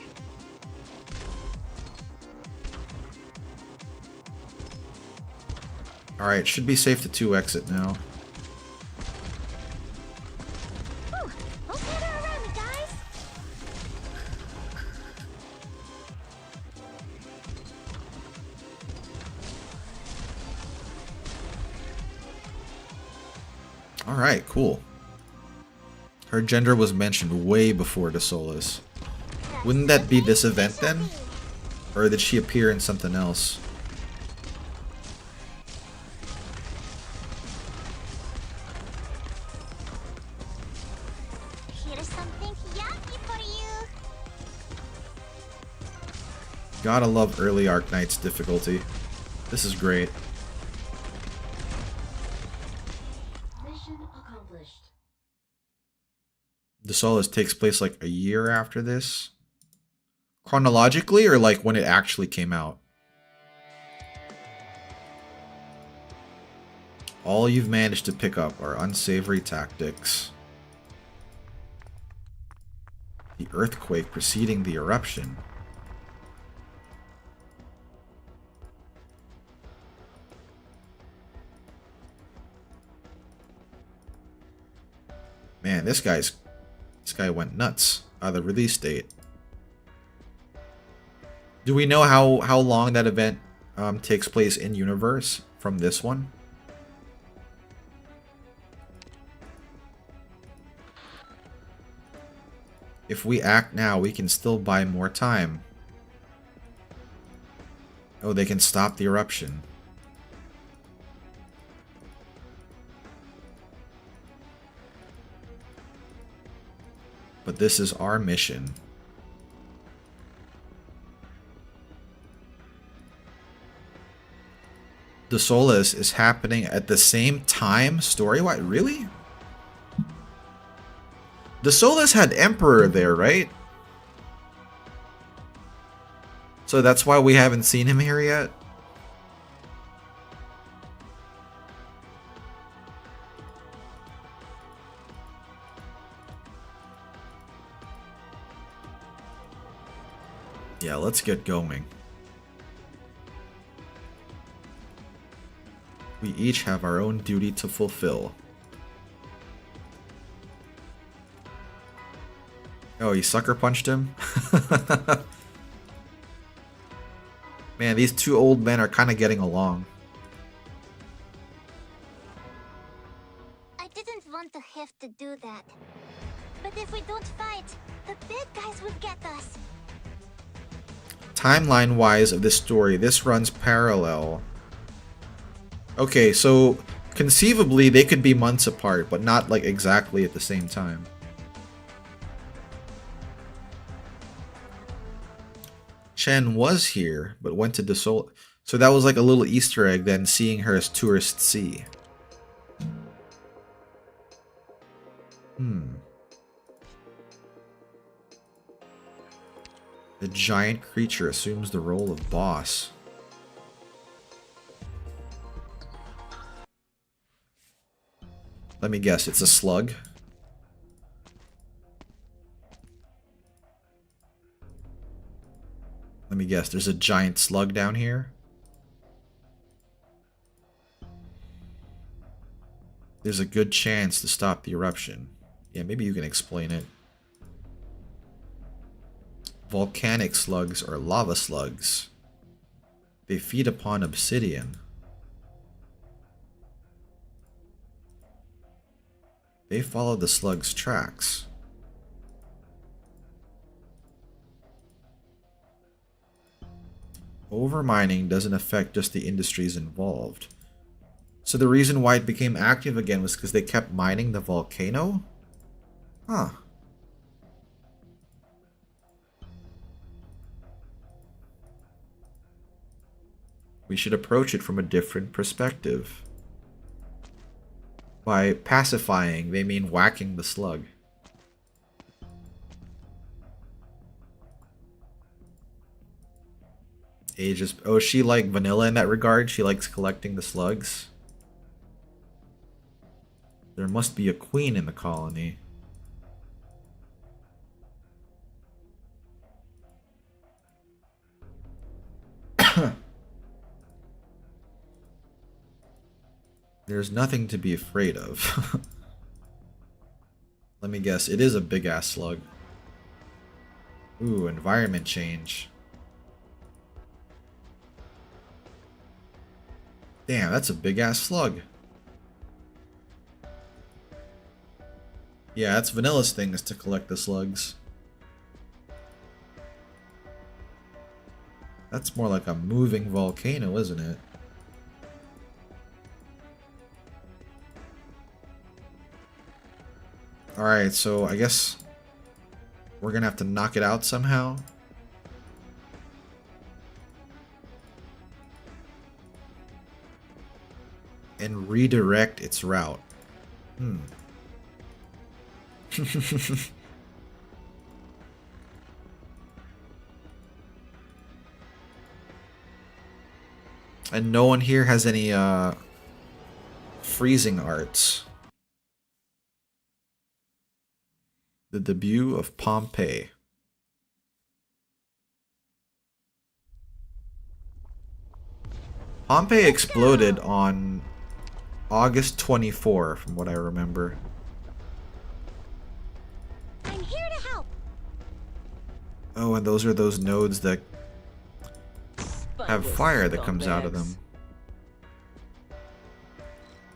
Alright, should be safe to 2 exit now. Oh, gather around, guys. Alright, cool. Her gender was mentioned way before the Solace. Wouldn't that be this event then? Or did she appear in something else? Here's something yucky for you. Gotta love early Arknights difficulty. This is great. Mission accomplished. The Solace takes place like a year after this? Chronologically, or like when it actually came out? All you've managed to pick up are unsavory tactics. The earthquake preceding the eruption. Man, this guy went nuts. The release date. Do we know how long that event takes place in universe from this one? If we act now, we can still buy more time. Oh, they can stop the eruption. But this is our mission. The Solace is happening at the same time story-wise? Really? The Solace had Emperor there, right? So that's why we haven't seen him here yet? Yeah, let's get going. We each have our own duty to fulfill. Oh, he sucker punched him? Man, these 2 old men are kind of getting along. I didn't want to have to do that. But if we don't fight, the bad guys will get us. Timeline-wise of this story, this runs parallel. Okay, so conceivably they could be months apart, but not like exactly at the same time. Chen was here, but went to the Sol. So that was like a little Easter egg then, seeing her as Tourist C. The giant creature assumes the role of boss. Let me guess, it's a slug? Let me guess, there's a giant slug down here? There's a good chance to stop the eruption. Yeah, maybe you can explain it. Volcanic slugs or lava slugs. They feed upon obsidian. They follow the slug's tracks. Overmining doesn't affect just the industries involved. So the reason why it became active again was because they kept mining the volcano? Huh. We should approach it from a different perspective. By pacifying, they mean whacking the slug. Ages. Oh, is she like vanilla in that regard? She likes collecting the slugs? There must be a queen in the colony. There's nothing to be afraid of. Let me guess, it is a big ass slug. Ooh, environment change. Damn, that's a big ass slug. Yeah, that's Vanilla's thing, is to collect the slugs. That's more like a moving volcano, isn't it? Alright, so I guess we're gonna have to knock it out somehow. And redirect its route. And no one here has any freezing arts. The debut of Pompeii. Pompeii exploded on August 24, from what I remember. I'm here to help. Oh, and those are those nodes that have fire that comes out of them.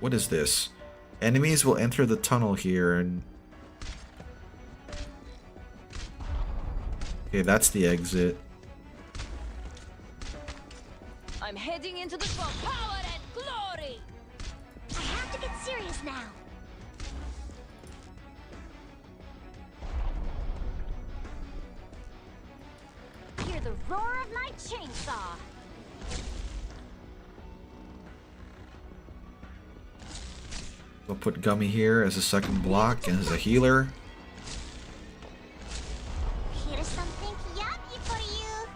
What is this? Enemies will enter the tunnel here and... Okay, that's the exit. I'm heading into the for power and glory. I have to get serious now. Hear the roar of my chainsaw. We'll put Gummy here as a second block and as a healer. Here's something yummy for you.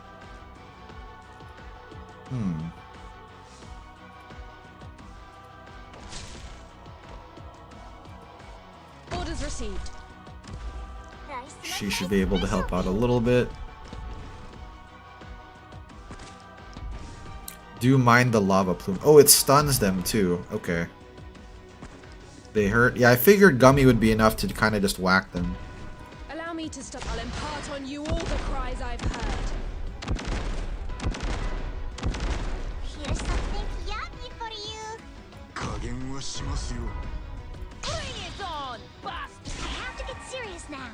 Orders received. She should be able to help out a little bit. Do mind the lava plume. Oh, it stuns them too. Okay. They hurt. Yeah, I figured Gummy would be enough to kind of just whack them. Allow me to stop. I'll impart on you all the cries I've heard. Here's something yummy for you. Bring it on, bastard! I have to get serious now.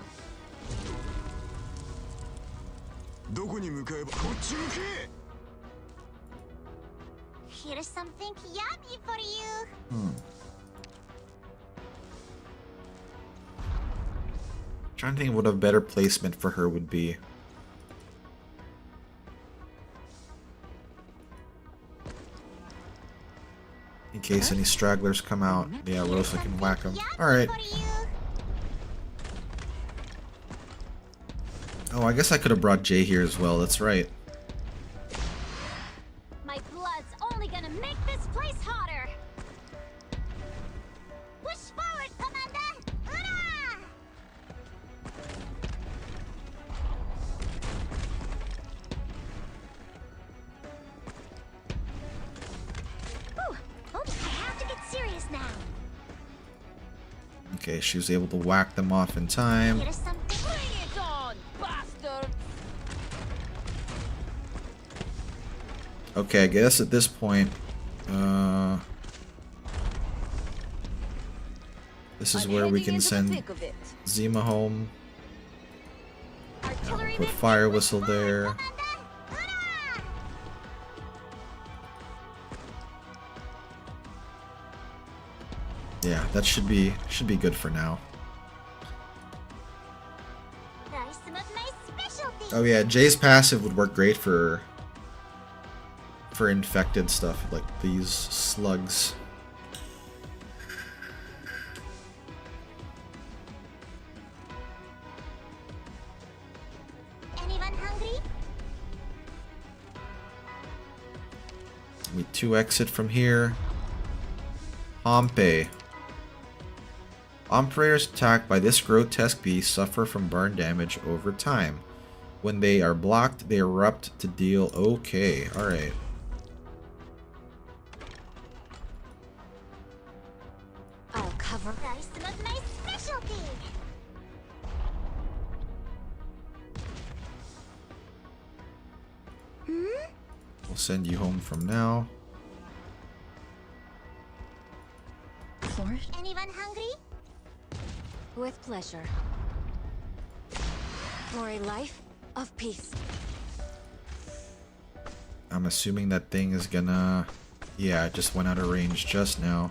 Here's something yummy for you. Trying to think what a better placement for her would be. In case any stragglers come out. Yeah, Rosa can whack them. Alright. Oh, I guess I could have brought Jay here as well. That's right. My blood's only gonna make this place hotter. Push forward, Commander! Hurrah! Okay, she was able to whack them off in time. Here's something. Bring it on, bastard! Okay, I guess at this point, this is where we can send Zima home. Put Fire Whistle there. Yeah, that should be good for now. Try some of my specialty. Oh yeah, Jay's passive would work great for infected stuff like these slugs. Anyone hungry? We 2x it from here. Pompeii. Operators attacked by this grotesque beast suffer from burn damage over time. When they are blocked, they erupt to deal. Okay, alright. I'll cover. Try some of my specialty. We'll send you home from now. Flourish? Anyone hungry? With pleasure. For a life of peace. I'm assuming that thing is gonna... Yeah, it just went out of range just now.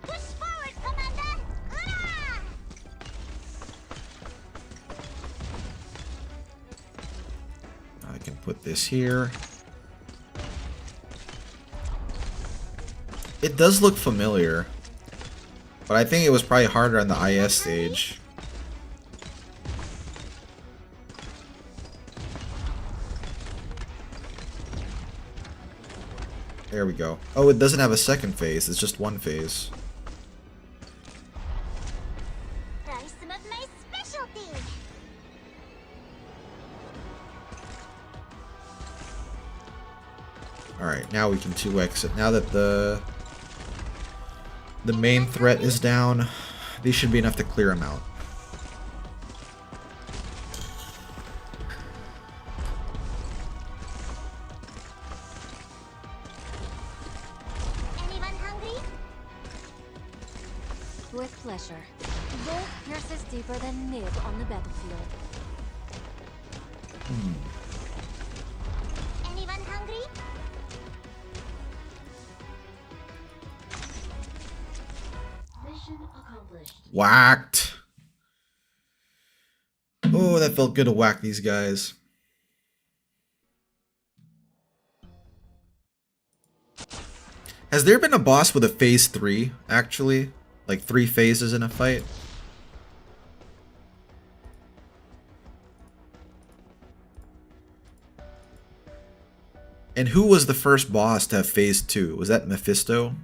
Push forward, Commander! Hurrah! I can put this here. It does look familiar. But I think it was probably harder on the IS stage. There we go. Oh, it doesn't have a second phase. It's just one phase. Try some of my specialty. Alright, now we can 2x it. Now that the main threat is down, these should be enough to clear him out. Anyone hungry? With pleasure. Bolt pierces deeper than nib on the battlefield. Anyone hungry? Mission accomplished. Whacked. Oh, that felt good to whack these guys. Has there been a boss with a phase 3, actually? Like 3 phases in a fight? And who was the first boss to have phase 2? Was that Mephisto?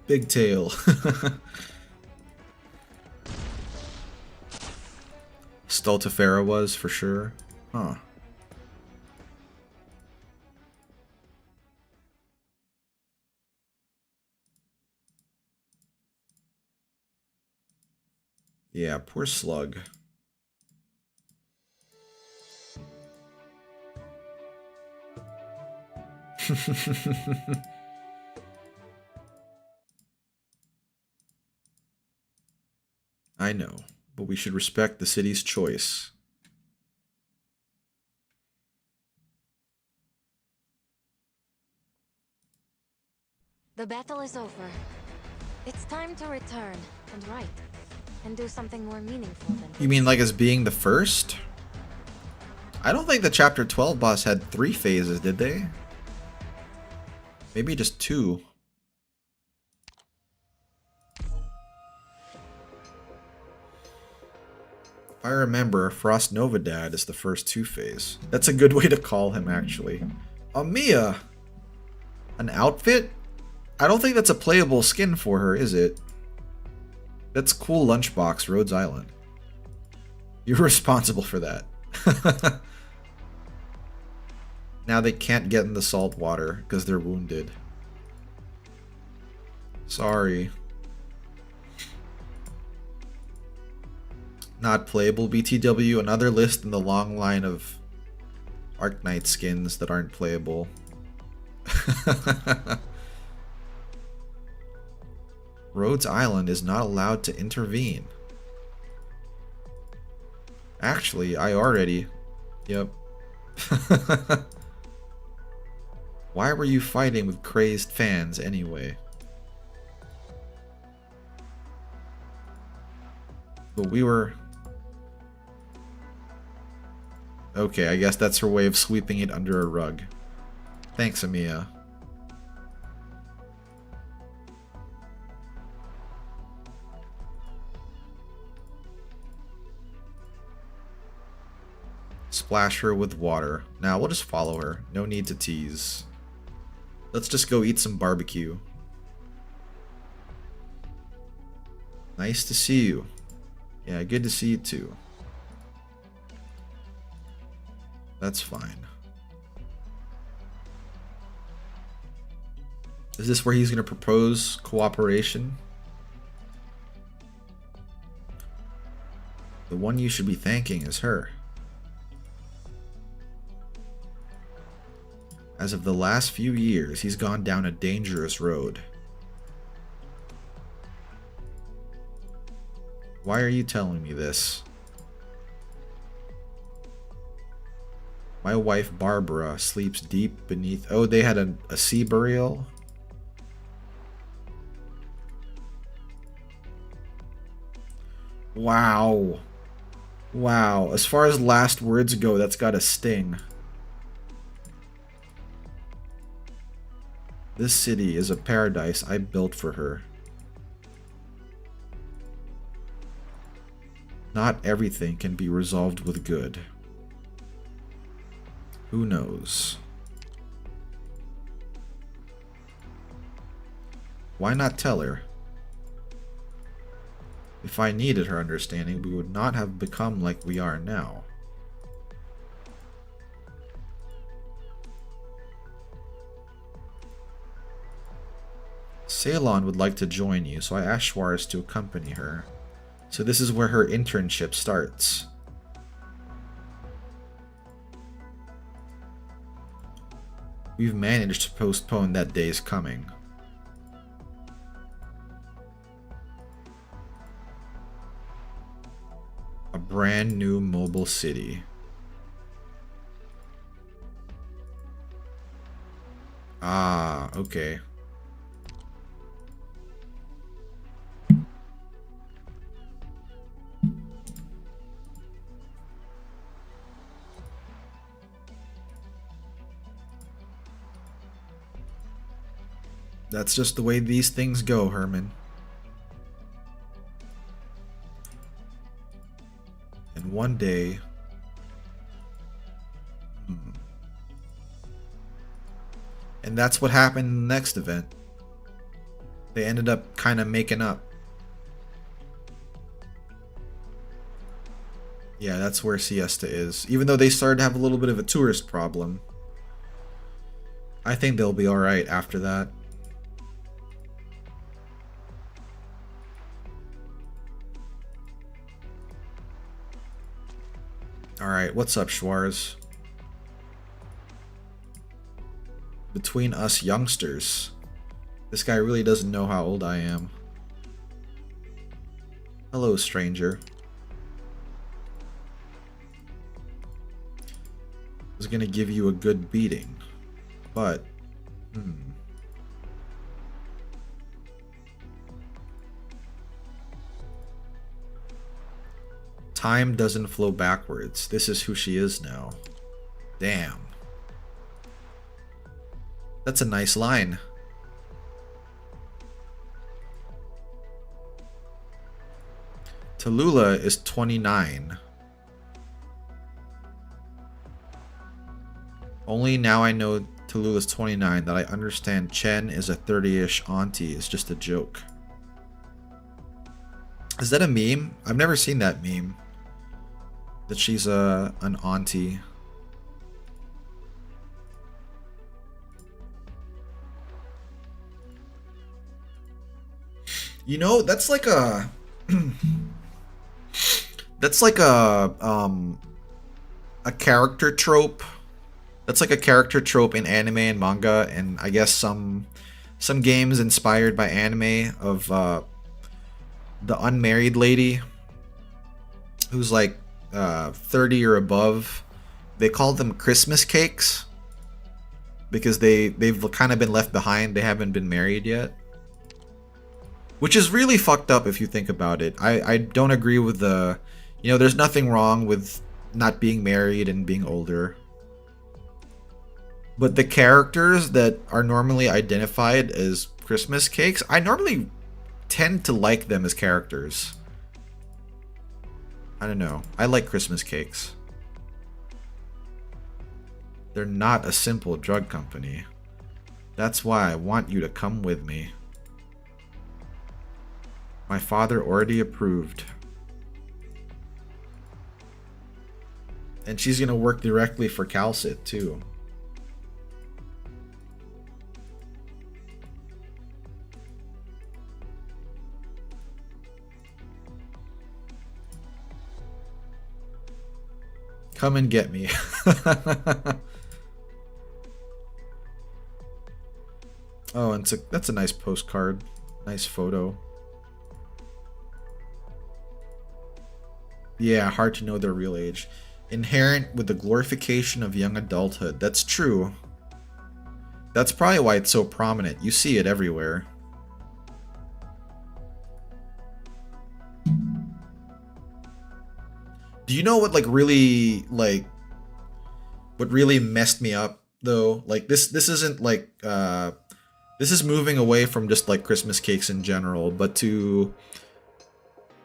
Big tail. Stultifera was for sure. Huh. Yeah, poor Slug. I know, but we should respect the city's choice. The battle is over. It's time to return and write. And do something more meaningful than... You mean like as being the first? I don't think the Chapter 12 boss had 3 phases, did they? Maybe just 2. If I remember, Frost Nova Dad is the first 2 phase. That's a good way to call him, actually. Mia! An outfit? I don't think that's a playable skin for her, is it? That's cool lunchbox, Rhodes Island. You're responsible for that. Now they can't get in the salt water because they're wounded. Sorry. Not playable BTW, another list in the long line of Arknight skins that aren't playable. Rhodes Island is not allowed to intervene. Actually, I already... Yep. Why were you fighting with crazed fans anyway? But we were... Okay, I guess that's her way of sweeping it under a rug. Thanks, Amiya. Splash her with water. Now we'll just follow her. No need to tease. Let's just go eat some barbecue. Nice to see you. Yeah, good to see you too. That's fine. Is this where he's going to propose cooperation? The one you should be thanking is her. As of the last few years, he's gone down a dangerous road. Why are you telling me this? My wife Barbara sleeps deep beneath... Oh, they had a sea burial? Wow. Wow. As far as last words go, that's got a sting. This city is a paradise I built for her. Not everything can be resolved with good. Who knows? Why not tell her? If I needed her understanding, we would not have become like we are now. Ceylon would like to join you, so I asked Schwarz to accompany her. So this is where her internship starts. We've managed to postpone that day's coming. A brand new mobile city. Ah, okay. That's just the way these things go, Herman. And one day... And that's what happened in the next event. They ended up kind of making up. Yeah, that's where Siesta is. Even though they started to have a little bit of a tourist problem. I think they'll be alright after that. Alright, what's up, Schwarz? Between us youngsters. This guy really doesn't know how old I am. Hello, stranger. I was gonna give you a good beating, but... Time doesn't flow backwards. This is who she is now. Damn. That's a nice line. Tallulah is 29. Only now I know Tallulah's 29 that I understand Chen is a 30-ish auntie is just a joke. Is that a meme? I've never seen that meme. That she's an auntie. You know, that's like a that's like a character trope. That's like a character trope in anime and manga, and I guess some games inspired by anime of the unmarried lady who's like 30 or above. They call them Christmas cakes because they've kind of been left behind. They haven't been married yet, which is really fucked up if you think about it. I don't agree with the, you know, there's nothing wrong with not being married and being older. But the characters that are normally identified as Christmas cakes, I normally tend to like them as characters. I don't know. I like Christmas cakes. They're not a simple drug company. That's why I want you to come with me. My father already approved. And she's gonna work directly for Calcit too. Come and get me. Oh, and that's a nice postcard. Nice photo. Yeah, hard to know their real age. Inherent with the glorification of young adulthood. That's true. That's probably why it's so prominent. You see it everywhere. Do you know what what really messed me up though? Like this isn't like this is moving away from just like Christmas cakes in general, but to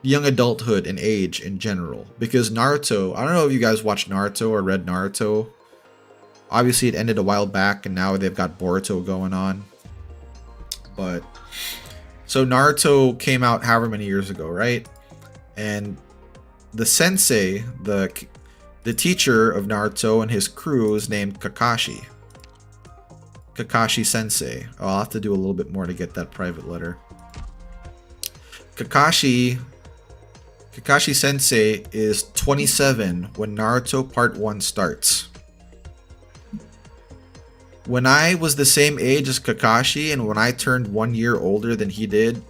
young adulthood and age in general. Because Naruto, I don't know if you guys watched Naruto or read Naruto. Obviously it ended a while back and now they've got Boruto going on. But so Naruto came out however many years ago, right? And the sensei, the teacher of Naruto and his crew is named Kakashi. Kakashi Sensei. Oh, I'll have to do a little bit more to get that private letter. Kakashi Sensei is 27 when Naruto Part 1 starts. When I was the same age as Kakashi and when I turned 1 year older than he did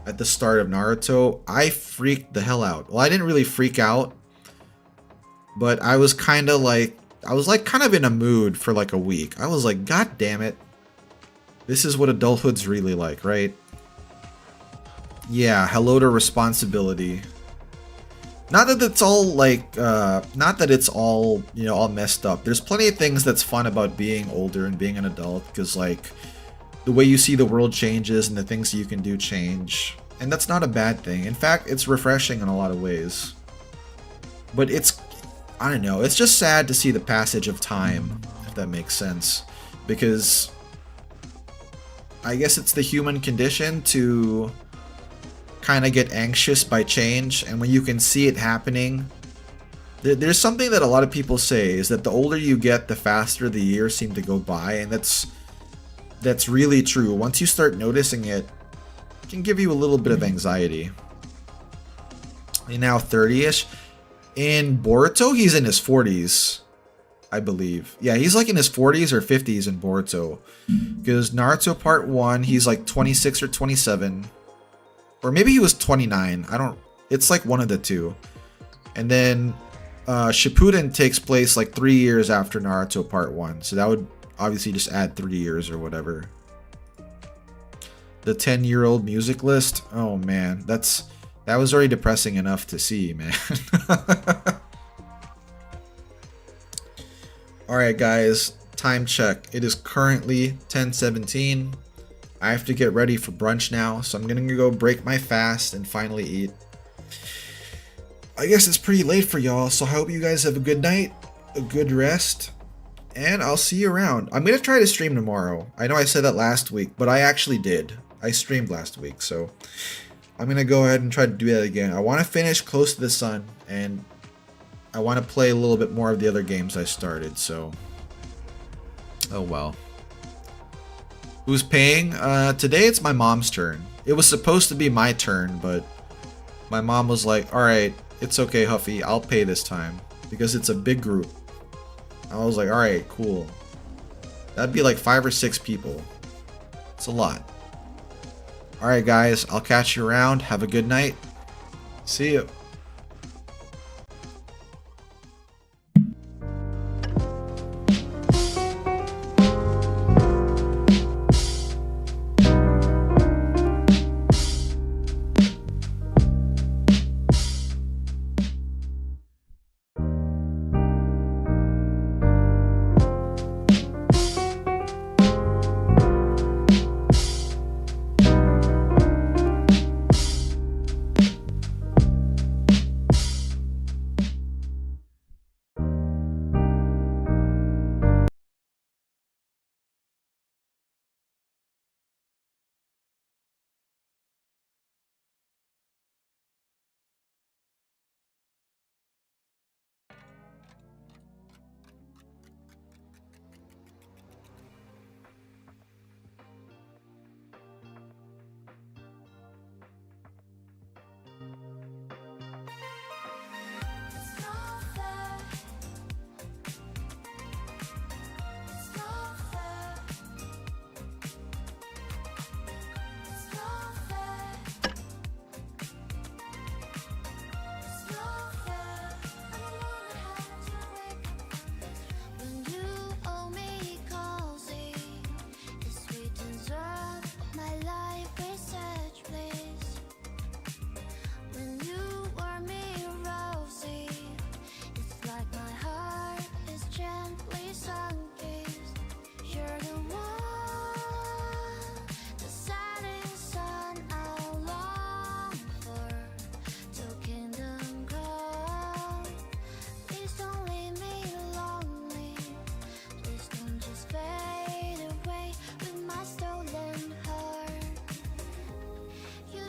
at the start of Naruto, I freaked the hell out. Well, I didn't really freak out, but I was kind of like, kind of in a mood for like a week. I was like, God damn it. This is what adulthood's really like, right? Yeah, hello to responsibility. Not that it's all like, not that it's all, you know, all messed up. There's plenty of things that's fun about being older and being an adult, because like, the way you see the world changes and the things that you can do change. And that's not a bad thing. In fact, it's refreshing in a lot of ways. But it's, I don't know, it's just sad to see the passage of time, if that makes sense. Because I guess it's the human condition to kind of get anxious by change. And when you can see it happening, there's something that a lot of people say is that the older you get, the faster the years seem to go by. And that's really true. Once you start noticing it, it can give you a little bit of anxiety. He's now 30-ish. In Boruto, he's in his 40s, I believe. Yeah, he's like in his 40s or 50s in Boruto. Because Naruto Part 1, he's like 26 or 27. Or maybe he was 29. It's like one of the two. And then Shippuden takes place like 3 years after Naruto Part 1. So that would obviously just add 3 years or whatever. The 10-year-old music list. Oh man, that was already depressing enough to see, man. Alright guys, time check. It is currently 10:17. I have to get ready for brunch now, so I'm gonna go break my fast and finally eat. I guess it's pretty late for y'all, so I hope you guys have a good night, a good rest, and I'll see you around. I'm gonna try to stream tomorrow. I know I said that last week, but I actually did. I streamed last week, so I'm gonna go ahead and try to do that again. I want to finish Close to the Sun, and I want to play a little bit more of the other games I started, so oh well. Who's paying? Today it's my mom's turn. It was supposed to be my turn, but my mom was like, alright, it's okay, Huffy, I'll pay this time. Because it's a big group. I was like, alright, cool. That'd be like 5 or 6 people. It's a lot. Alright guys, I'll catch you around. Have a good night. See you.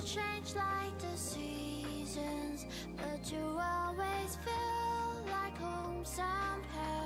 Change like the seasons, but you always feel like home somehow.